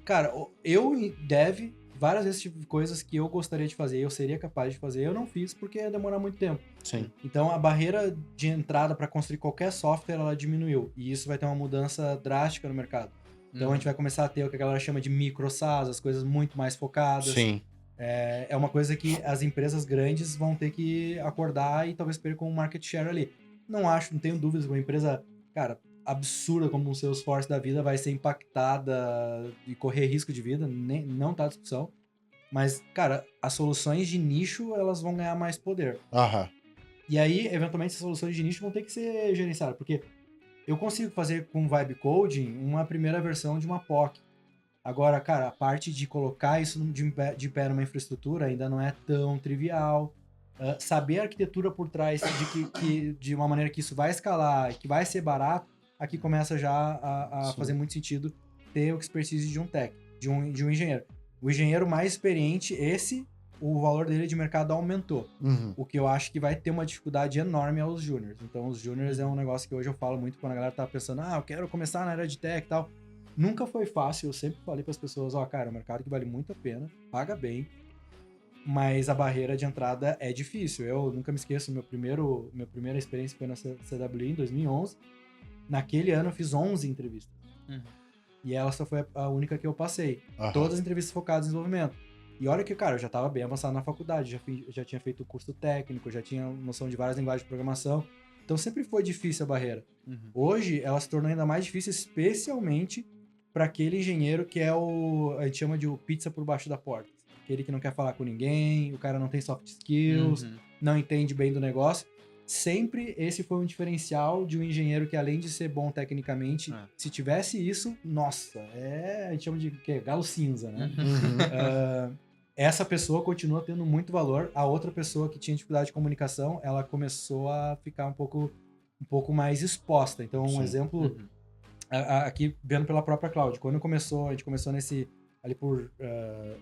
Cara, eu dev, várias vezes tive coisas que eu gostaria de fazer, eu seria capaz de fazer, eu não fiz porque ia demorar muito tempo. Sim. Então a barreira de entrada pra construir qualquer software, ela diminuiu. E isso vai ter uma mudança drástica no mercado. Então a gente vai começar a ter o que a galera chama de micro SaaS, as coisas muito mais focadas. Sim. É uma coisa que as empresas grandes vão ter que acordar e talvez percam um market share ali. Não tenho dúvidas que uma empresa, cara, absurda como um Salesforce da vida vai ser impactada e correr risco de vida, não tá discussão. Mas, cara, as soluções de nicho, elas vão ganhar mais poder. E aí, eventualmente, as soluções de nicho vão ter que ser gerenciadas, porque eu consigo fazer com Vibe Coding uma primeira versão de uma POC. Agora, cara, a parte de colocar isso de pé numa infraestrutura ainda não é tão trivial. Saber a arquitetura por trás de uma maneira que isso vai escalar e que vai ser barato, aqui começa já a fazer muito sentido ter o expertise de um tech, de um engenheiro. O engenheiro mais experiente, o valor dele de mercado aumentou. O que eu acho que vai ter uma dificuldade enorme é os júniors. Então, os júniors é um negócio que hoje eu falo muito quando a galera tá pensando, eu quero começar na área de tech e tal. Nunca foi fácil, eu sempre falei para as pessoas, cara, é um mercado que vale muito a pena, paga bem, mas a barreira de entrada é difícil. Eu nunca me esqueço, minha primeira experiência foi na CWI em 2011. Naquele ano eu fiz 11 entrevistas. E ela só foi a única que eu passei. Todas as entrevistas focadas em desenvolvimento. E olha que, cara, eu já estava bem avançado na faculdade, já tinha feito o curso técnico, já tinha noção de várias linguagens de programação. Então sempre foi difícil a barreira. Hoje ela se tornou ainda mais difícil, especialmente para aquele engenheiro que é a gente chama de o pizza por baixo da porta. Aquele que não quer falar com ninguém, o cara não tem soft skills, não entende bem do negócio. Sempre esse foi um diferencial de um engenheiro que, além de ser bom tecnicamente, se tivesse isso, nossa, a gente chama de galo cinza, né? Essa pessoa continua tendo muito valor. A outra pessoa que tinha dificuldade de comunicação, ela começou a ficar um pouco mais exposta. Então, um exemplo... Aqui, vendo pela própria Cloud, quando a gente começou ali por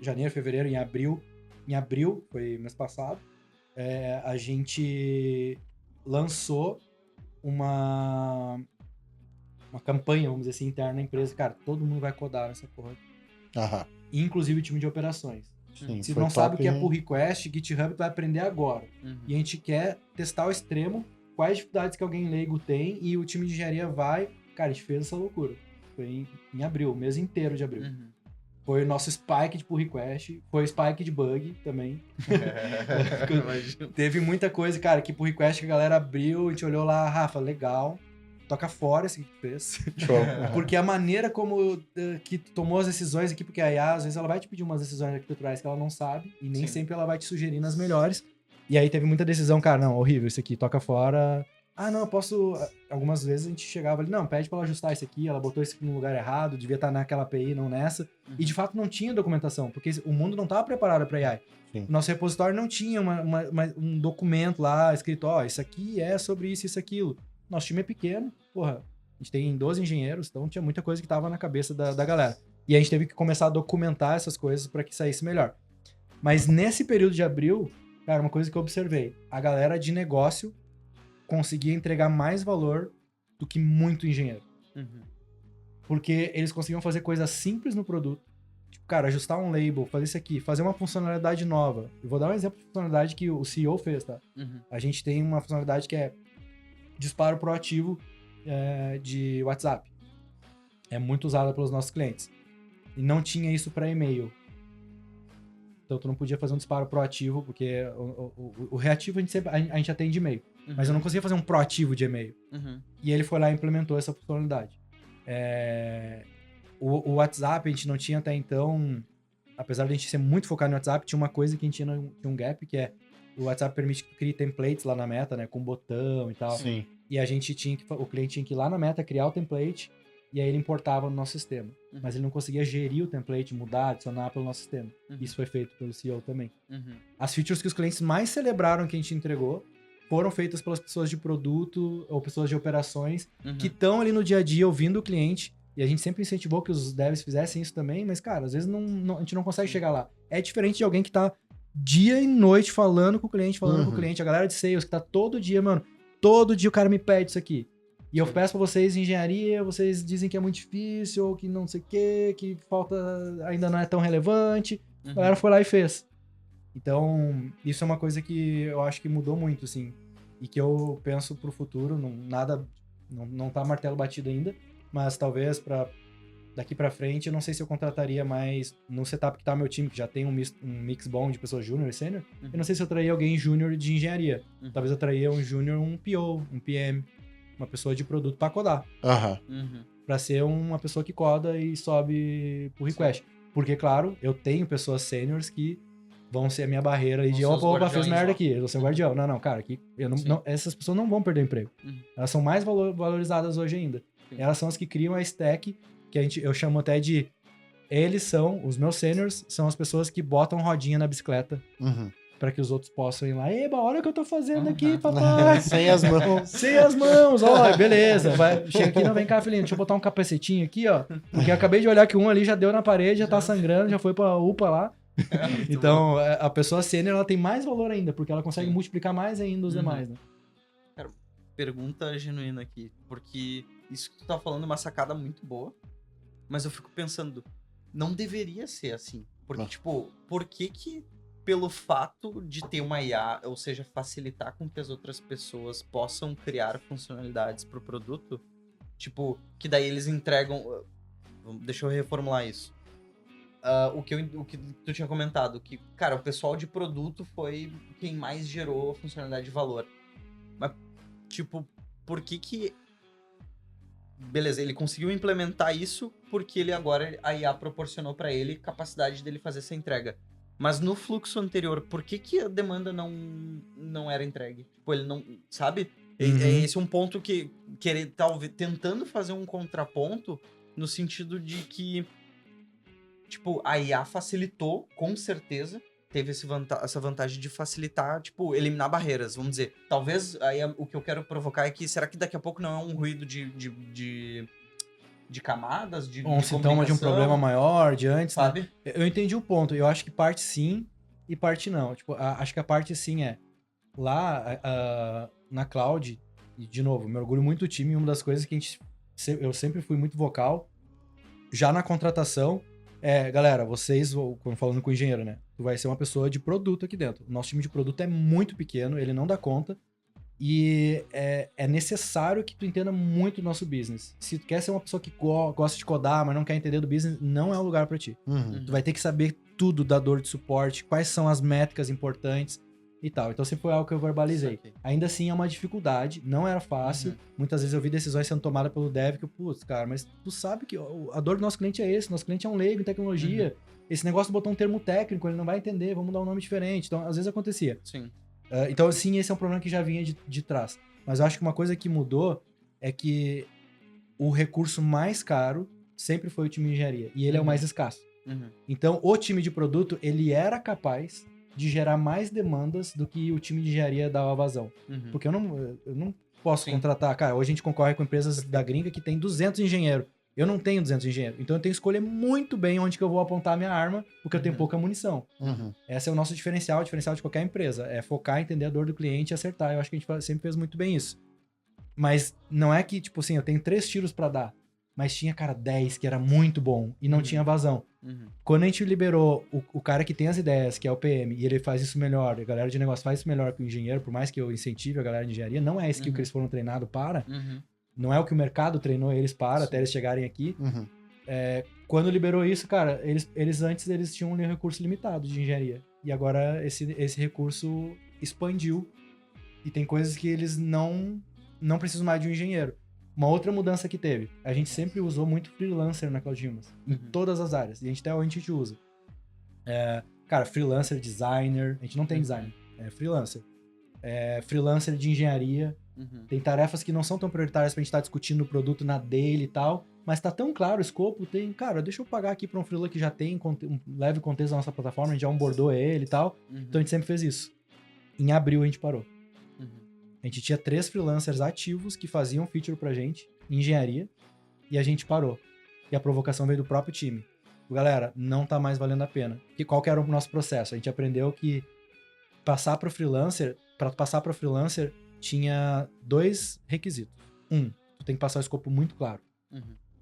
janeiro, fevereiro, em abril, foi mês passado, a gente lançou uma campanha, vamos dizer assim, interna na empresa. Cara, todo mundo vai codar nessa porra. Inclusive o time de operações. Sim, se não sabe o que é pull request, GitHub vai aprender agora. E a gente quer testar ao extremo quais dificuldades que alguém leigo tem e o time de engenharia vai... Cara, a gente fez essa loucura. Foi em abril, o mês inteiro de abril. Foi o nosso spike de pull request, foi o spike de bug também. Teve muita coisa, cara, que pull request que a galera abriu, a gente olhou lá, Rafa, legal, toca fora esse que tu fez. Show. Porque a maneira como que tu tomou as decisões aqui, porque a IA, às vezes, ela vai te pedir umas decisões arquiteturais que ela não sabe, e nem Sim. sempre ela vai te sugerir nas melhores. E aí teve muita decisão, cara, não, horrível, isso aqui, toca fora. Ah, não, eu posso... Algumas vezes a gente chegava ali, não, pede pra ela ajustar isso aqui, ela botou isso aqui no lugar errado, devia estar naquela API, não nessa. E de fato não tinha documentação, porque o mundo não estava preparado para AI. Sim. Nosso repositório não tinha um documento lá escrito, ó, isso aqui é sobre isso, aquilo. Nosso time é pequeno, porra, a gente tem 12 engenheiros, então tinha muita coisa que tava na cabeça da galera. E a gente teve que começar a documentar essas coisas para que saísse melhor. Mas nesse período de abril, cara, uma coisa que eu observei, a galera de negócio conseguia entregar mais valor do que muito engenheiro. Porque eles conseguiam fazer coisas simples no produto. Tipo, cara, ajustar um label, fazer isso aqui, fazer uma funcionalidade nova. Eu vou dar um exemplo de funcionalidade que o CEO fez, tá? A gente tem uma funcionalidade que é disparo proativo de WhatsApp. É muito usada pelos nossos clientes. E não tinha isso para e-mail. Então tu não podia fazer um disparo proativo, porque o reativo a gente atende e-mail. Mas eu não conseguia fazer um proativo de e-mail. E ele foi lá e implementou essa funcionalidade. O WhatsApp a gente não tinha até então, apesar de a gente ser muito focado no WhatsApp, tinha uma coisa que a gente tinha um gap, que é o WhatsApp permite que tu crie templates lá na Meta, né, com botão e tal. Sim. E a gente o cliente tinha que ir lá na Meta, criar o template, e aí ele importava no nosso sistema. Mas ele não conseguia gerir o template, mudar, adicionar pelo nosso sistema. Isso foi feito pelo CEO também. As features que os clientes mais celebraram que a gente entregou foram feitas pelas pessoas de produto ou pessoas de operações que estão ali no dia a dia ouvindo o cliente. E a gente sempre incentivou que os devs fizessem isso também, mas, cara, às vezes a gente não consegue chegar lá. É diferente de alguém que tá dia e noite falando com o cliente, A galera de sales que tá todo dia, mano, todo dia o cara me pede isso aqui. E eu peço pra vocês engenharia, vocês dizem que é muito difícil, ou que não sei o quê, que falta, ainda não é tão relevante. A galera foi lá e fez. Então, isso é uma coisa que eu acho que mudou muito, assim. E que eu penso pro futuro, não tá martelo batido ainda, mas talvez daqui pra frente, eu não sei se eu contrataria mais no setup que tá meu time, que já tem um mix bom de pessoas júnior e sênior. Eu não sei se eu traria alguém júnior de engenharia. Talvez eu traria um júnior, um PO, um PM, uma pessoa de produto pra codar. Pra ser uma pessoa que coda e sobe pro request. Porque, claro, eu tenho pessoas sêniors que vão ser a minha barreira aí de opa, fez merda aqui, eu vou ser o guardião. Não, cara, aqui essas pessoas não vão perder o emprego. Elas são mais valorizadas hoje ainda. Elas são as que criam a stack, que eu chamo até de... os meus seniors, são as pessoas que botam rodinha na bicicleta pra que os outros possam ir lá. Eba, olha o que eu tô fazendo aqui, papai. Sem as mãos. Sem as mãos, ó, beleza. Chega aqui, não, vem cá, filhinho, deixa eu botar um capacetinho aqui, ó. Porque eu acabei de olhar que um ali já deu na parede, já tá sangrando, já foi pra UPA lá. Então, a pessoa sênior, ela tem mais valor ainda, porque ela consegue multiplicar mais ainda os demais, né? Cara, pergunta genuína aqui, porque isso que tu tá falando é uma sacada muito boa, mas eu fico pensando, não deveria ser assim. Porque, tipo, por que pelo fato de ter uma IA, ou seja, facilitar com que as outras pessoas possam criar funcionalidades pro produto, tipo, que daí eles entregam... Deixa eu reformular isso. O que tu tinha comentado, que, cara, o pessoal de produto foi quem mais gerou a funcionalidade de valor. Mas, tipo, por que beleza, ele conseguiu implementar isso porque a IA proporcionou pra ele capacidade dele fazer essa entrega. Mas no fluxo anterior, por que a demanda não era entregue? Tipo, ele não... Sabe? Esse é um ponto que... talvez tentando fazer um contraponto no sentido de que... Tipo, a IA facilitou, com certeza, teve essa vantagem de facilitar, tipo, eliminar barreiras, vamos dizer. Talvez, aí o que eu quero provocar é que, será que daqui a pouco não é um ruído de camadas, de sintoma de um problema maior, de antes, sabe? Né? Eu entendi o ponto, eu acho que parte sim e parte não. Tipo, acho que a parte sim é, lá na cloud, e de novo, me orgulho muito do time, uma das coisas que eu sempre fui muito vocal, já na contratação, galera, vocês, quando falando com o engenheiro, né? Tu vai ser uma pessoa de produto aqui dentro. O nosso time de produto é muito pequeno, ele não dá conta. E é necessário que tu entenda muito do nosso business. Se tu quer ser uma pessoa que gosta de codar, mas não quer entender do business, não é o lugar pra ti. Uhum. Tu vai ter que saber tudo da dor de suporte, quais são as métricas importantes e tal. Então sempre foi algo que eu verbalizei. Saquei. Ainda assim é uma dificuldade, não era fácil. Muitas vezes eu vi decisões sendo tomadas pelo dev que, putz, cara, mas tu sabe que a dor do nosso cliente é esse, nosso cliente é um leigo em tecnologia. Esse negócio botou um termo técnico, ele não vai entender, vamos dar um nome diferente. Então, às vezes acontecia. Sim. Então, sim, esse é um problema que já vinha de trás. Mas eu acho que uma coisa que mudou é que o recurso mais caro sempre foi o time de engenharia. E ele é o mais escasso. Então, o time de produto, ele era capaz de gerar mais demandas do que o time de engenharia dava vazão. Porque eu não posso contratar... Cara, hoje a gente concorre com empresas da gringa que tem 200 engenheiros. Eu não tenho 200 engenheiros. Então, eu tenho que escolher muito bem onde que eu vou apontar a minha arma, porque eu tenho pouca munição. Esse é o nosso diferencial, o diferencial de qualquer empresa. É focar, entender a dor do cliente e acertar. Eu acho que a gente sempre fez muito bem isso. Mas não é que, tipo assim, eu tenho 3 tiros pra dar. Mas tinha, cara, 10 que era muito bom e não tinha vazão. Quando a gente liberou o cara que tem as ideias, que é o PM, e ele faz isso melhor, a galera de negócio faz isso melhor que o engenheiro, por mais que eu incentive a galera de engenharia, não é esse que eles foram treinados para. Não é o que o mercado treinou eles para, até eles chegarem aqui. Quando liberou isso, cara, eles antes tinham um recurso limitado de engenharia. E agora esse recurso expandiu. E tem coisas que eles não precisam mais de um engenheiro. Uma outra mudança que teve, a gente sempre usou muito freelancer na Cloud Humans, em todas as áreas. E a gente até hoje a gente usa. Cara, freelancer, designer, a gente não tem designer, é freelancer. Freelancer de engenharia. Tem tarefas que não são tão prioritárias pra gente estar discutindo o produto na daily e tal, mas tá tão claro o escopo, cara, deixa eu pagar aqui pra um freelancer que já tem um leve contexto da nossa plataforma, a gente já onboardou ele e tal. Então a gente sempre fez isso. Em abril a gente parou. A gente tinha 3 freelancers ativos que faziam feature pra gente, em engenharia, e a gente parou. E a provocação veio do próprio time. Galera, não tá mais valendo a pena. Porque qual que era o nosso processo? A gente aprendeu que para passar para freelancer, tinha 2 requisitos. Tu tem que passar o escopo muito claro.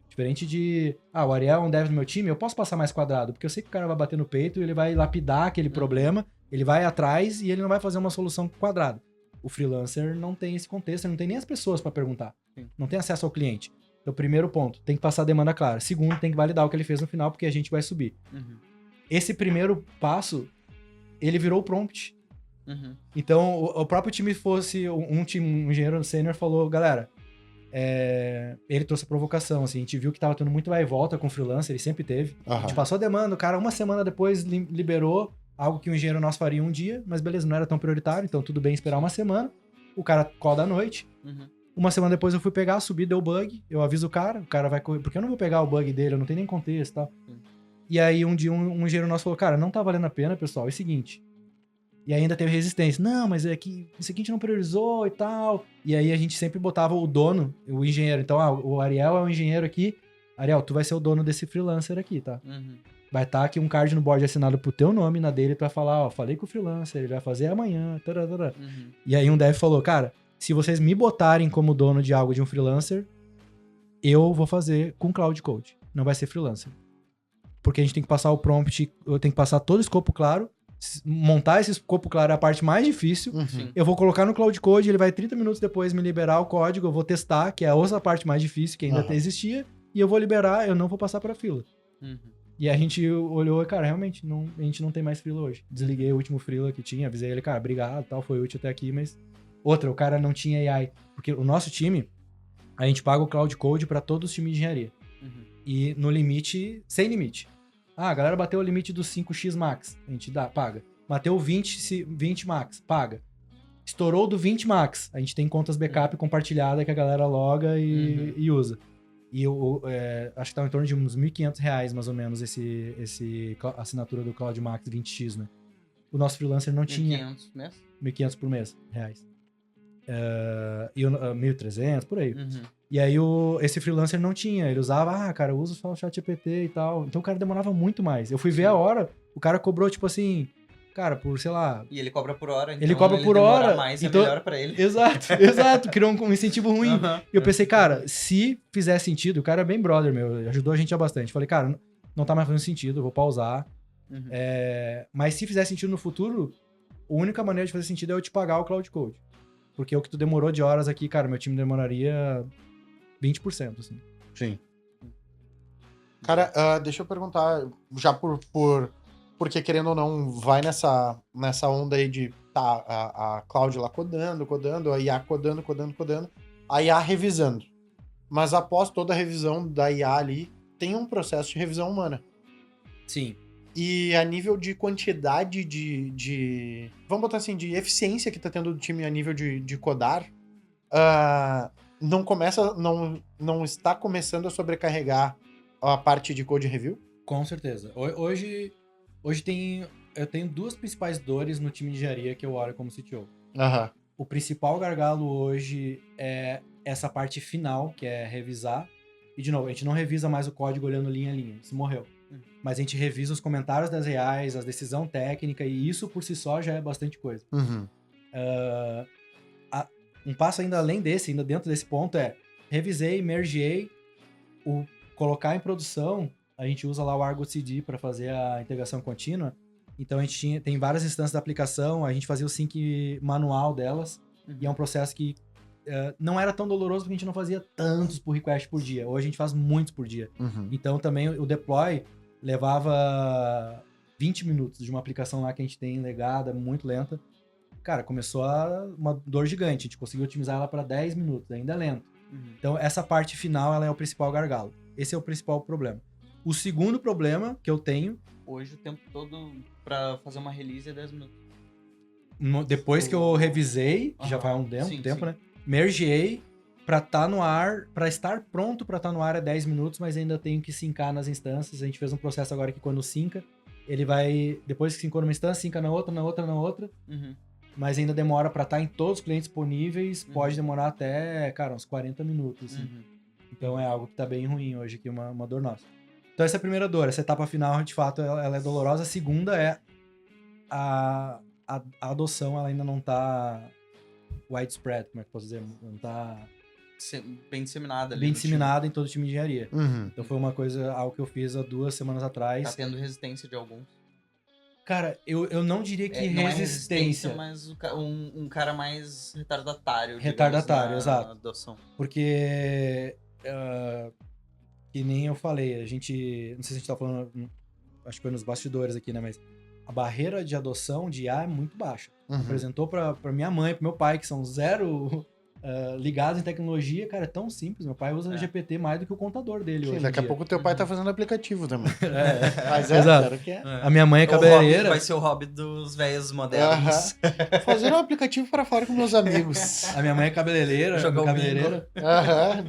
Diferente de, o Ariel é um dev do meu time, eu posso passar mais quadrado, porque eu sei que o cara vai bater no peito, ele vai lapidar aquele problema, ele vai atrás e ele não vai fazer uma solução quadrada. O freelancer não tem esse contexto, não tem nem as pessoas para perguntar. Não tem acesso ao cliente. Então, primeiro ponto, tem que passar a demanda clara. Segundo, tem que validar o que ele fez no final, porque a gente vai subir. Esse primeiro passo, ele virou o prompt. Então, o próprio time fosse um engenheiro sênior falou, galera, ele trouxe a provocação, assim, a gente viu que tava tendo muito vai e volta com o freelancer, ele sempre teve. A gente passou a demanda, o cara uma semana depois liberou algo que um engenheiro nosso faria um dia, mas beleza, não era tão prioritário, então tudo bem esperar uma semana. O cara coda à noite. Uma semana depois eu fui pegar, subi, deu bug, eu aviso o cara vai correr, porque eu não vou pegar o bug dele, eu não tenho nem contexto e tal. E aí um dia um engenheiro nosso falou, cara, não tá valendo a pena, pessoal, é o seguinte. E ainda teve resistência. Não, mas é que isso aqui a gente não priorizou e tal. E aí a gente sempre botava o dono, o engenheiro. Então, o Ariel é o engenheiro aqui. Ariel, tu vai ser o dono desse freelancer aqui, tá? Vai estar aqui um card no board assinado pro teu nome na dele pra falar, falei com o freelancer, ele vai fazer amanhã. E aí um dev falou, cara, se vocês me botarem como dono de algo de um freelancer, eu vou fazer com Cloud Code. Não vai ser freelancer. Porque a gente tem que passar o prompt, eu tenho que passar todo o escopo claro. Montar esse escopo claro é a parte mais difícil. Eu vou colocar no Cloud Code, ele vai 30 minutos depois me liberar o código, eu vou testar, que é a outra parte mais difícil, que ainda existia, e eu vou liberar, eu não vou passar pra fila. E a gente olhou e, cara, realmente, a gente não tem mais freela hoje. Desliguei o último freela que tinha, avisei ele, cara, obrigado, tal, foi útil até aqui, mas... Outra, o cara não tinha AI. Porque o nosso time, a gente paga o Cloud Code pra todos os times de engenharia. E no limite, sem limite. A galera bateu o limite dos 5x max, a gente paga. Bateu 20 max, paga. Estourou do 20 max, a gente tem contas backup compartilhada que a galera loga e usa. E acho que tá em torno de uns R$1.500 mais ou menos esse assinatura do Cloud Max 20x, né? O nosso freelancer não tinha... 1.500 mês? 1.500 por mês, reais. E 1.300, por aí. E aí esse freelancer não tinha, ele usava, cara, eu uso só o ChatGPT e tal. Então o cara demorava muito mais. Eu fui ver a hora, o cara cobrou tipo assim, cara, por, sei lá... E ele cobra por hora, então ele cobra por hora, mais, então, é melhor pra ele. Exato, criou um incentivo ruim. E eu pensei, cara, se fizer sentido, o cara é bem brother meu, ajudou a gente bastante. Falei, cara, não tá mais fazendo sentido, eu vou pausar. Mas se fizer sentido no futuro, a única maneira de fazer sentido é eu te pagar o Cloud Code. Porque o que tu demorou de horas aqui, cara, meu time demoraria 20%, assim. Sim. Cara, deixa eu perguntar, já porque querendo ou não, vai nessa onda aí de a Cláudia lá codando, a IA codando, a IA revisando. Mas após toda a revisão da IA ali, tem um processo de revisão humana. Sim. E a nível de quantidade vamos botar assim, de eficiência que tá tendo do time a nível de codar, não está começando a sobrecarregar a parte de code review? Com certeza. Hoje eu tenho duas principais dores no time de engenharia que eu olho como CTO. Aham. O principal gargalo hoje é essa parte final, que é revisar. E, de novo, a gente não revisa mais o código olhando linha a linha. Isso morreu. Mas a gente revisa os comentários das reais, a decisão técnica, e isso por si só já é bastante coisa. Uhum. Um passo ainda além desse, ainda dentro desse ponto, é revisei, mergeei, colocar em produção, a gente usa lá o Argo CD para fazer a integração contínua. Então a gente tem várias instâncias da aplicação, a gente fazia o sync manual delas, e é um processo que não era tão doloroso porque a gente não fazia tantos pull request por dia. Hoje a gente faz muitos por dia. Uhum. Então também o deploy levava 20 minutos de uma aplicação lá que a gente tem legada, muito lenta. Cara, começou uma dor gigante. A gente conseguiu otimizar ela para 10 minutos, ainda é lento. Então essa parte final ela é o principal gargalo. Esse é o principal problema. O segundo problema que eu tenho... Hoje o tempo todo pra fazer uma release é 10 minutos. Depois que eu revisei, que já faz um tempo, né? Mergeei pra estar no ar, pra estar pronto pra estar no ar é 10 minutos, mas ainda tenho que sincar nas instâncias. A gente fez um processo agora que quando sinca, ele vai, depois que sincou numa instância, sinca na outra. Mas ainda demora pra estar em todos os clientes disponíveis, pode demorar até, cara, uns 40 minutos, assim. Então é algo que tá bem ruim hoje aqui, uma dor nossa. Então essa é a primeira dor, essa etapa final, de fato, ela é dolorosa. A segunda é a adoção, ela ainda não tá widespread, como é que eu posso dizer? Não tá bem disseminada ali. bem disseminada em todo o time de engenharia. Uhum. Então foi algo que eu fiz há 2 semanas atrás. Tá tendo resistência de alguns. Cara, eu não diria que não resistência. É resistência, mas um cara mais retardatário. Retardatário, digamos, na exato. adoção. Porque, que nem eu falei, a gente, não sei se a gente tá falando, acho que foi nos bastidores aqui, né, mas a barreira de adoção de IA é muito baixa. Apresentou pra minha mãe, pro meu pai, que são zero ligados em tecnologia, cara, é tão simples. Meu pai usa GPT mais do que o contador dele hoje em Daqui a dia. pouco teu pai tá fazendo aplicativo também. Mas exato. cara, que é. A minha mãe é cabeleireira. Vai ser o hobby dos velhos modernos. Fazer um aplicativo para falar com meus amigos. A minha mãe é cabeleireira. Jogar o cabeleireira.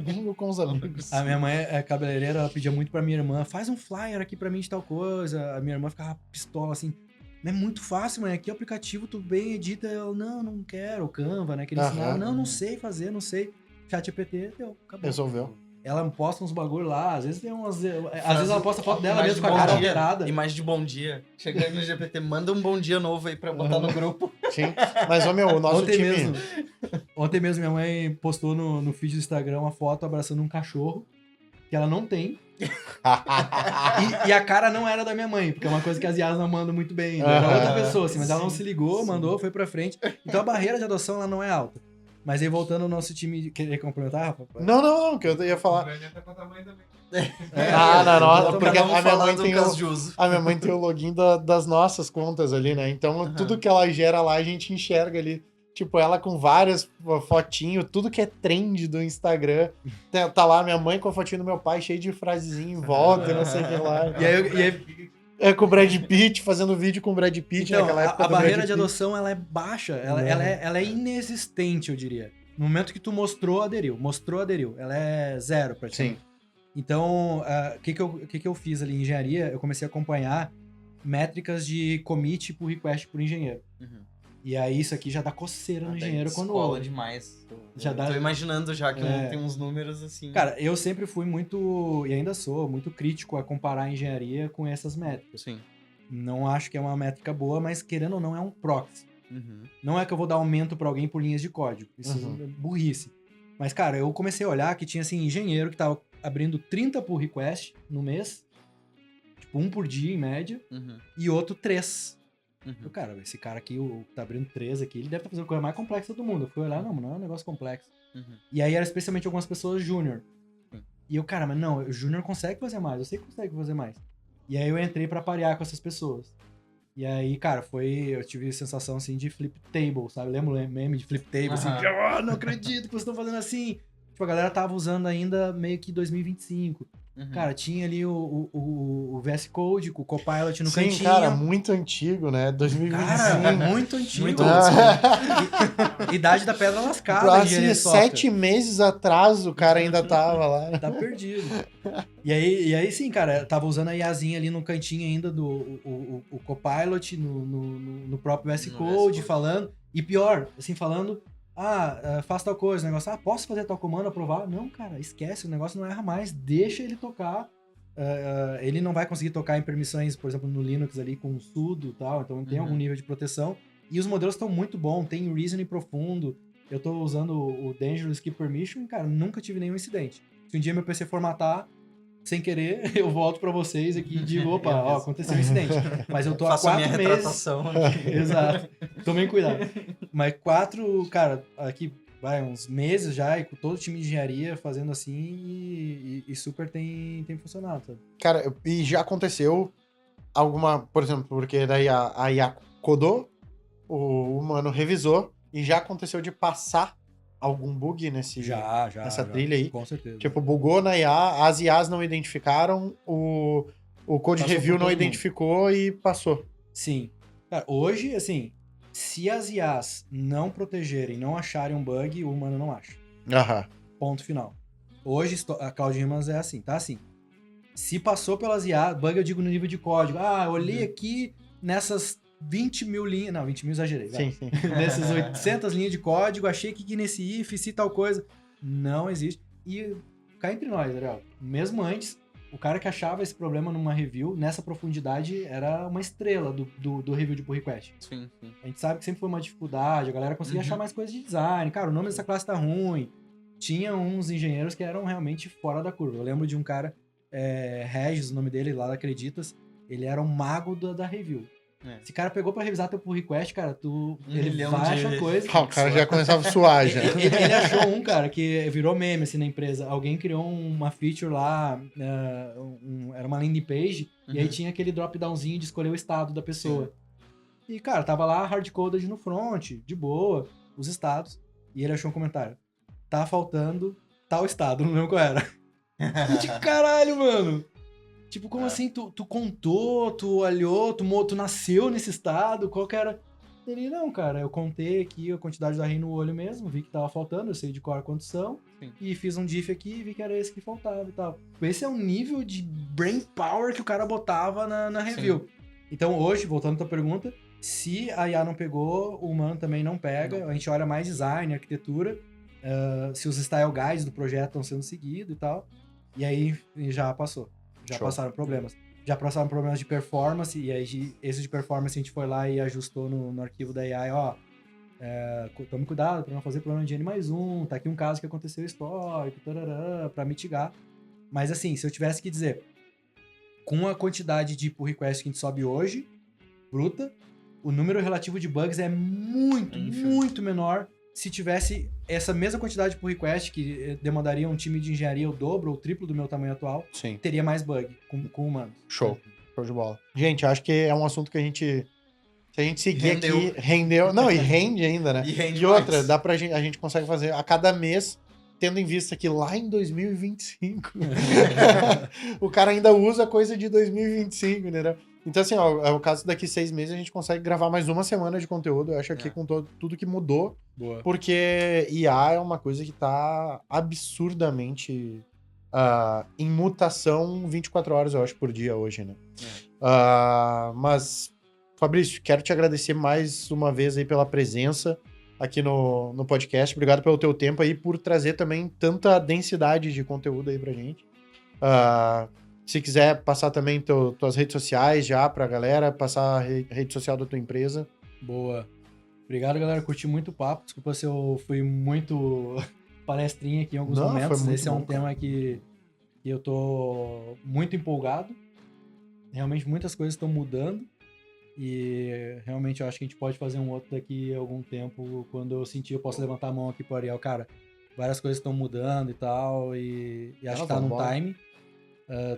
Bingo com os amigos. A minha mãe é cabeleireira, ela pedia muito pra minha irmã, faz um flyer aqui pra mim de tal coisa. A minha irmã ficava pistola assim, é muito fácil, mãe, aqui é o aplicativo, tu bem edita. Eu, não quero, o Canva, né, que ele ensinava. Não sei fazer, não sei. ChatGPT, deu, acabou. Resolveu. Ela posta uns bagulho lá, às vezes tem umas... Às vezes ela posta foto dela mesmo com a cara alterada. Imagem de bom dia. Chegando no GPT, manda um bom dia novo aí pra botar no grupo. Sim, mas o nosso time... Ontem mesmo minha mãe postou no feed do Instagram uma foto abraçando um cachorro, que ela não tem. e a cara não era da minha mãe, porque é uma coisa que as IAs não mandam muito bem. Era outra pessoa, assim, mas ela não se ligou, mandou, foi pra frente. Então a barreira de adoção ela não é alta. Mas aí voltando ao nosso time, querer complementar, Rafa? Não, que eu ia falar. Tá com a tua mãe também. Na nossa, porque a minha mãe tem o login das nossas contas ali, né? Então tudo que ela gera lá a gente enxerga ali. Tipo, ela com várias fotinhos, tudo que é trend do Instagram. Tá lá minha mãe com a fotinho do meu pai, cheio de frasezinha em volta, não sei o que lá. E aí com o Brad Pitt, fazendo vídeo com o Brad Pitt então, naquela época. A barreira de adoção, ela é baixa, ela é inexistente, eu diria. No momento que tu mostrou, aderiu. Ela é zero pra ti. Sim. Então, o que eu fiz ali em engenharia? Eu comecei a acompanhar métricas de commit por request por engenheiro. E aí isso aqui já dá coceira no engenheiro quando ouve. Demais. Tô imaginando já que tem uns números assim. Cara, eu sempre fui muito, e ainda sou, muito crítico a comparar a engenharia com essas métricas. Sim. Não acho que é uma métrica boa, mas querendo ou não é um proxy. Não é que eu vou dar aumento pra alguém por linhas de código. Isso é burrice. Mas, cara, eu comecei a olhar que tinha, assim, engenheiro que tava abrindo 30 pull request no mês. Tipo, 1 por dia, em média. E outro 3. Eu, cara, esse cara aqui, o que tá abrindo 3 aqui, ele deve estar fazendo a coisa mais complexa do mundo. Eu fui olhar, não é um negócio complexo. E aí era especialmente algumas pessoas júnior. E eu, cara, mas não, o júnior consegue fazer mais, eu sei que consegue fazer mais. E aí eu entrei pra parear com essas pessoas. E aí, cara, eu tive a sensação, assim, de flip table, sabe? Lembra o meme de flip table, assim, não acredito que vocês estão fazendo assim. Tipo, a galera tava usando ainda meio que 2025. Cara, tinha ali o VS Code, com o Copilot no cantinho. Sim, cara, muito antigo, né? 2025. Cara, muito antigo. Muito Idade da pedra lascada. Assim, 7 meses atrás o cara ainda tava lá. Tá perdido. E aí sim, cara, tava usando a IAzinha ali no cantinho ainda do o Copilot, no próprio VS Code, falando. E pior, assim, falando, faz tal coisa, o negócio, posso fazer tal comando, aprovar? Não, cara, esquece, o negócio não erra mais, deixa ele tocar. Ele não vai conseguir tocar em permissões, por exemplo, no Linux ali com sudo e tal, então tem algum nível de proteção. E os modelos estão muito bons, tem reasoning profundo. Eu tô usando o Dangerous Skip Permission e, cara, nunca tive nenhum incidente. Se um dia meu PC formatar, sem querer, eu volto pra vocês aqui e digo, opa, aconteceu um incidente. Mas eu tô há 4 meses... retratação. Exato. Tomem cuidado. Mas 4, cara, aqui vai uns meses já, e com todo o time de engenharia fazendo assim, e super tem funcionado, sabe? Cara, e já aconteceu alguma, por exemplo, porque daí a IA codou, o humano revisou, e já aconteceu de passar algum bug nessa trilha aí? Com certeza. Tipo, bugou na IA, as IAs não identificaram, o code Passou review por não todo identificou e passou. Sim. Cara, hoje, assim, se as IAs não protegerem, não acharem um bug, o humano não acha. Aham. Ponto final. Hoje, a Cloud Humans é assim, tá assim. Se passou pelas IAs, bug eu digo no nível de código. Eu olhei aqui nessas 20 mil linhas... Não, 20 mil exagerei. Sim, sim. Nessas 800 linhas de código, achei que nesse if, se tal coisa. Não existe. E cá entre nós, Ariel, mesmo antes, o cara que achava esse problema numa review, nessa profundidade, era uma estrela do review de pull request. Sim, sim. A gente sabe que sempre foi uma dificuldade, a galera conseguia achar mais coisas de design. Cara, o nome dessa classe tá ruim. Tinha uns engenheiros que eram realmente fora da curva. Eu lembro de um cara, Regis, o nome dele, lá da Acreditas, ele era um mago da review. Esse cara pegou pra revisar teu pull request, cara, ele vai achar coisa. O cara já começava a suar já. Ele achou um, cara, que virou meme, assim, na empresa. Alguém criou uma feature lá, era uma landing page, e aí tinha aquele drop-downzinho de escolher o estado da pessoa. Sim. E, cara, tava lá hard-coded no front, de boa, os estados. E ele achou um comentário. Tá faltando tal estado, não lembro qual era. De caralho, mano! Tipo, como assim? Tu contou, tu olhou, tu nasceu nesse estado? Qual que era? Ele, não, cara, eu contei aqui a quantidade da REI no olho mesmo, vi que tava faltando, eu sei de cor quantos são, e fiz um diff aqui e vi que era esse que faltava e tal. Esse é o nível de brain power que o cara botava na review. Sim. Então hoje, voltando à tua pergunta, se a IA não pegou, o humano também não pega, a gente olha mais design, arquitetura, se os style guides do projeto estão sendo seguidos e tal, e aí já passou. Já passaram problemas. Já passaram problemas de performance, e aí esse de performance a gente foi lá e ajustou no arquivo da AI, tome cuidado para não fazer problema de N+1, tá aqui um caso que aconteceu histórico, para mitigar. Mas assim, se eu tivesse que dizer, com a quantidade de pull request que a gente sobe hoje, bruta, o número relativo de bugs é muito menor. Se tivesse essa mesma quantidade de pull request, que demandaria um time de engenharia o dobro ou o triplo do meu tamanho atual, teria mais bug com humanos. Show de bola. Gente, acho que é um assunto que a gente... Se a gente seguir aqui, rendeu. Não, e rende ainda, né? E outra, a gente consegue fazer a cada mês, tendo em vista que lá em 2025 o cara ainda usa coisa de 2025, entendeu? Então, assim, é o caso daqui 6 meses a gente consegue gravar mais uma semana de conteúdo, eu acho, aqui com tudo que mudou. Boa. Porque IA é uma coisa que tá absurdamente em mutação 24 horas, eu acho, por dia hoje, né? Mas, Fabrício, quero te agradecer mais uma vez aí pela presença aqui no podcast. Obrigado pelo teu tempo aí, por trazer também tanta densidade de conteúdo aí pra gente. Se quiser passar também tuas redes sociais já pra galera, passar a rede social da tua empresa. Boa. Obrigado, galera. Curti muito o papo. Desculpa se eu fui muito palestrinha aqui em alguns momentos. Esse é um tema que eu tô muito empolgado. Realmente muitas coisas estão mudando. E realmente eu acho que a gente pode fazer um outro daqui a algum tempo. Quando eu sentir, eu posso levantar a mão aqui pro Ariel. Cara, várias coisas estão mudando e tal, e acho que tá num time.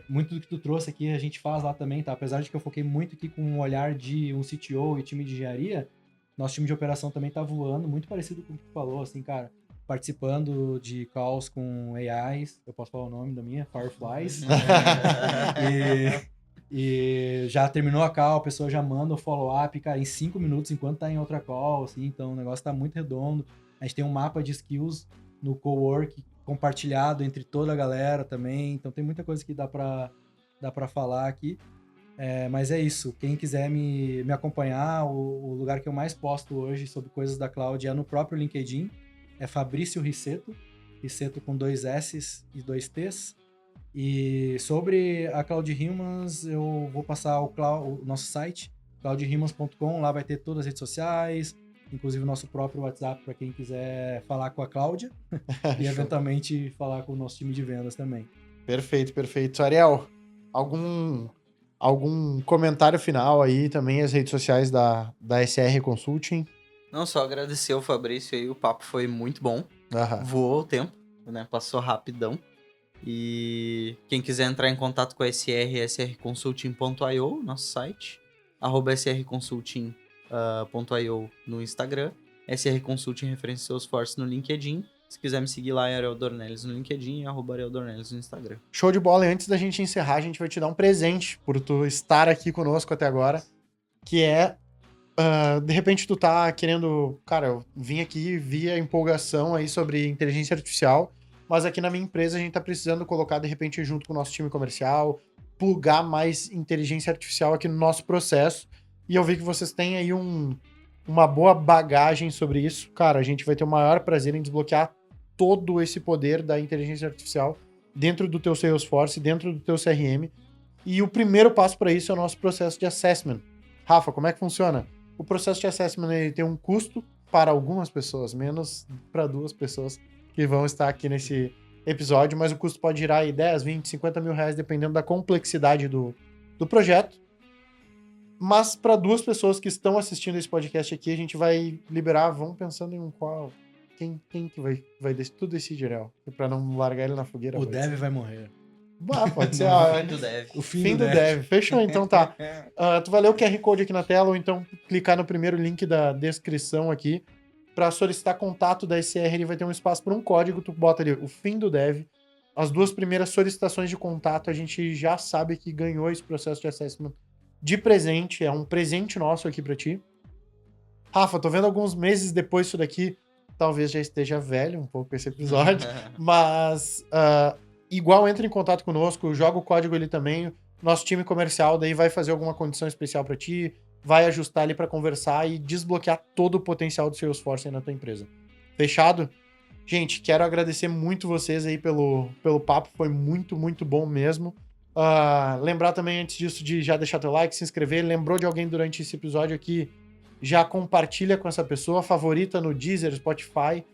Muito do que tu trouxe aqui a gente faz lá também, tá? Apesar de que eu foquei muito aqui com um olhar de um CTO e time de engenharia, nosso time de operação também tá voando, muito parecido com o que tu falou, assim, cara, participando de calls com AIs, eu posso falar o nome da minha, Fireflies, e já terminou a call, a pessoa já manda o follow-up, cara, em 5 minutos, enquanto tá em outra call, assim, então o negócio tá muito redondo, a gente tem um mapa de skills no cowork compartilhado entre toda a galera também, então tem muita coisa que dá pra falar aqui. Mas é isso, quem quiser me acompanhar, o lugar que eu mais posto hoje sobre coisas da cloud é no próprio LinkedIn, é Fabrício Rissetto, Rissetto com 2 S's e 2 T's. E sobre a Cloud Humans, eu vou passar o nosso site, cloudhumans.com, lá vai ter todas as redes sociais, inclusive o nosso próprio WhatsApp para quem quiser falar com a Cláudia e eventualmente falar com o nosso time de vendas também. Perfeito, perfeito. Ariel, algum comentário final aí também, as redes sociais da SR Consulting? Não, só agradecer ao Fabrício aí, o papo foi muito bom. Aham. Voou o tempo, né? Passou rapidão. E quem quiser entrar em contato com a SR, srconsulting.io, nosso site, @srconsulting.io no Instagram, SR Consulting referência Salesforce no LinkedIn. Se quiser me seguir lá, é Ariel Dornelles no LinkedIn e @Ariel Dornelles no Instagram. Show de bola. E antes da gente encerrar, a gente vai te dar um presente por tu estar aqui conosco até agora, que é, de repente tu tá querendo, cara, eu vim aqui, vi a empolgação aí sobre inteligência artificial, mas aqui na minha empresa a gente tá precisando colocar, de repente, junto com o nosso time comercial, plugar mais inteligência artificial aqui no nosso processo, e eu vi que vocês têm aí uma boa bagagem sobre isso. Cara, a gente vai ter o maior prazer em desbloquear todo esse poder da inteligência artificial dentro do teu Salesforce, dentro do teu CRM. E o primeiro passo para isso é o nosso processo de assessment. Rafa, como é que funciona? O processo de assessment ele tem um custo para algumas pessoas, menos para 2 pessoas que vão estar aqui nesse episódio, mas o custo pode girar aí 10, 20, 50 mil reais, dependendo da complexidade do projeto. Mas para 2 pessoas que estão assistindo esse podcast aqui, a gente vai liberar, vamos pensando em um qual... Quem que vai tudo decidir, Ariel? Para não largar ele na fogueira. O Dev vai morrer. Pode ser O fim do Dev. O fim do Dev. Fechou, então tá. Tu vai ler o QR Code aqui na tela ou então clicar no primeiro link da descrição aqui para solicitar contato da SR. Ele vai ter um espaço para um código, tu bota ali o fim do Dev. As 2 primeiras solicitações de contato, a gente já sabe que ganhou esse processo de assessment de presente. É um presente nosso aqui para ti. Rafa, tô vendo alguns meses depois disso daqui, talvez já esteja velho um pouco esse episódio, mas igual entra em contato conosco, joga o código ali também, nosso time comercial daí vai fazer alguma condição especial para ti, vai ajustar ali para conversar e desbloquear todo o potencial do Salesforce aí na tua empresa. Fechado? Gente, quero agradecer muito vocês aí pelo papo, foi muito, muito bom mesmo. Lembrar também antes disso de já deixar teu like, se inscrever, lembrou de alguém durante esse episódio aqui, já compartilha com essa pessoa, favorita no Deezer, Spotify.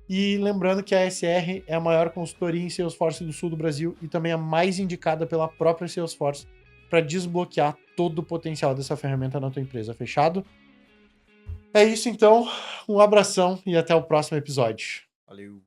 E lembrando que a SR é a maior consultoria em Salesforce do sul do Brasil e também a mais indicada pela própria Salesforce para desbloquear todo o potencial dessa ferramenta na tua empresa. Fechado? É isso então, um abração e até o próximo episódio. Valeu.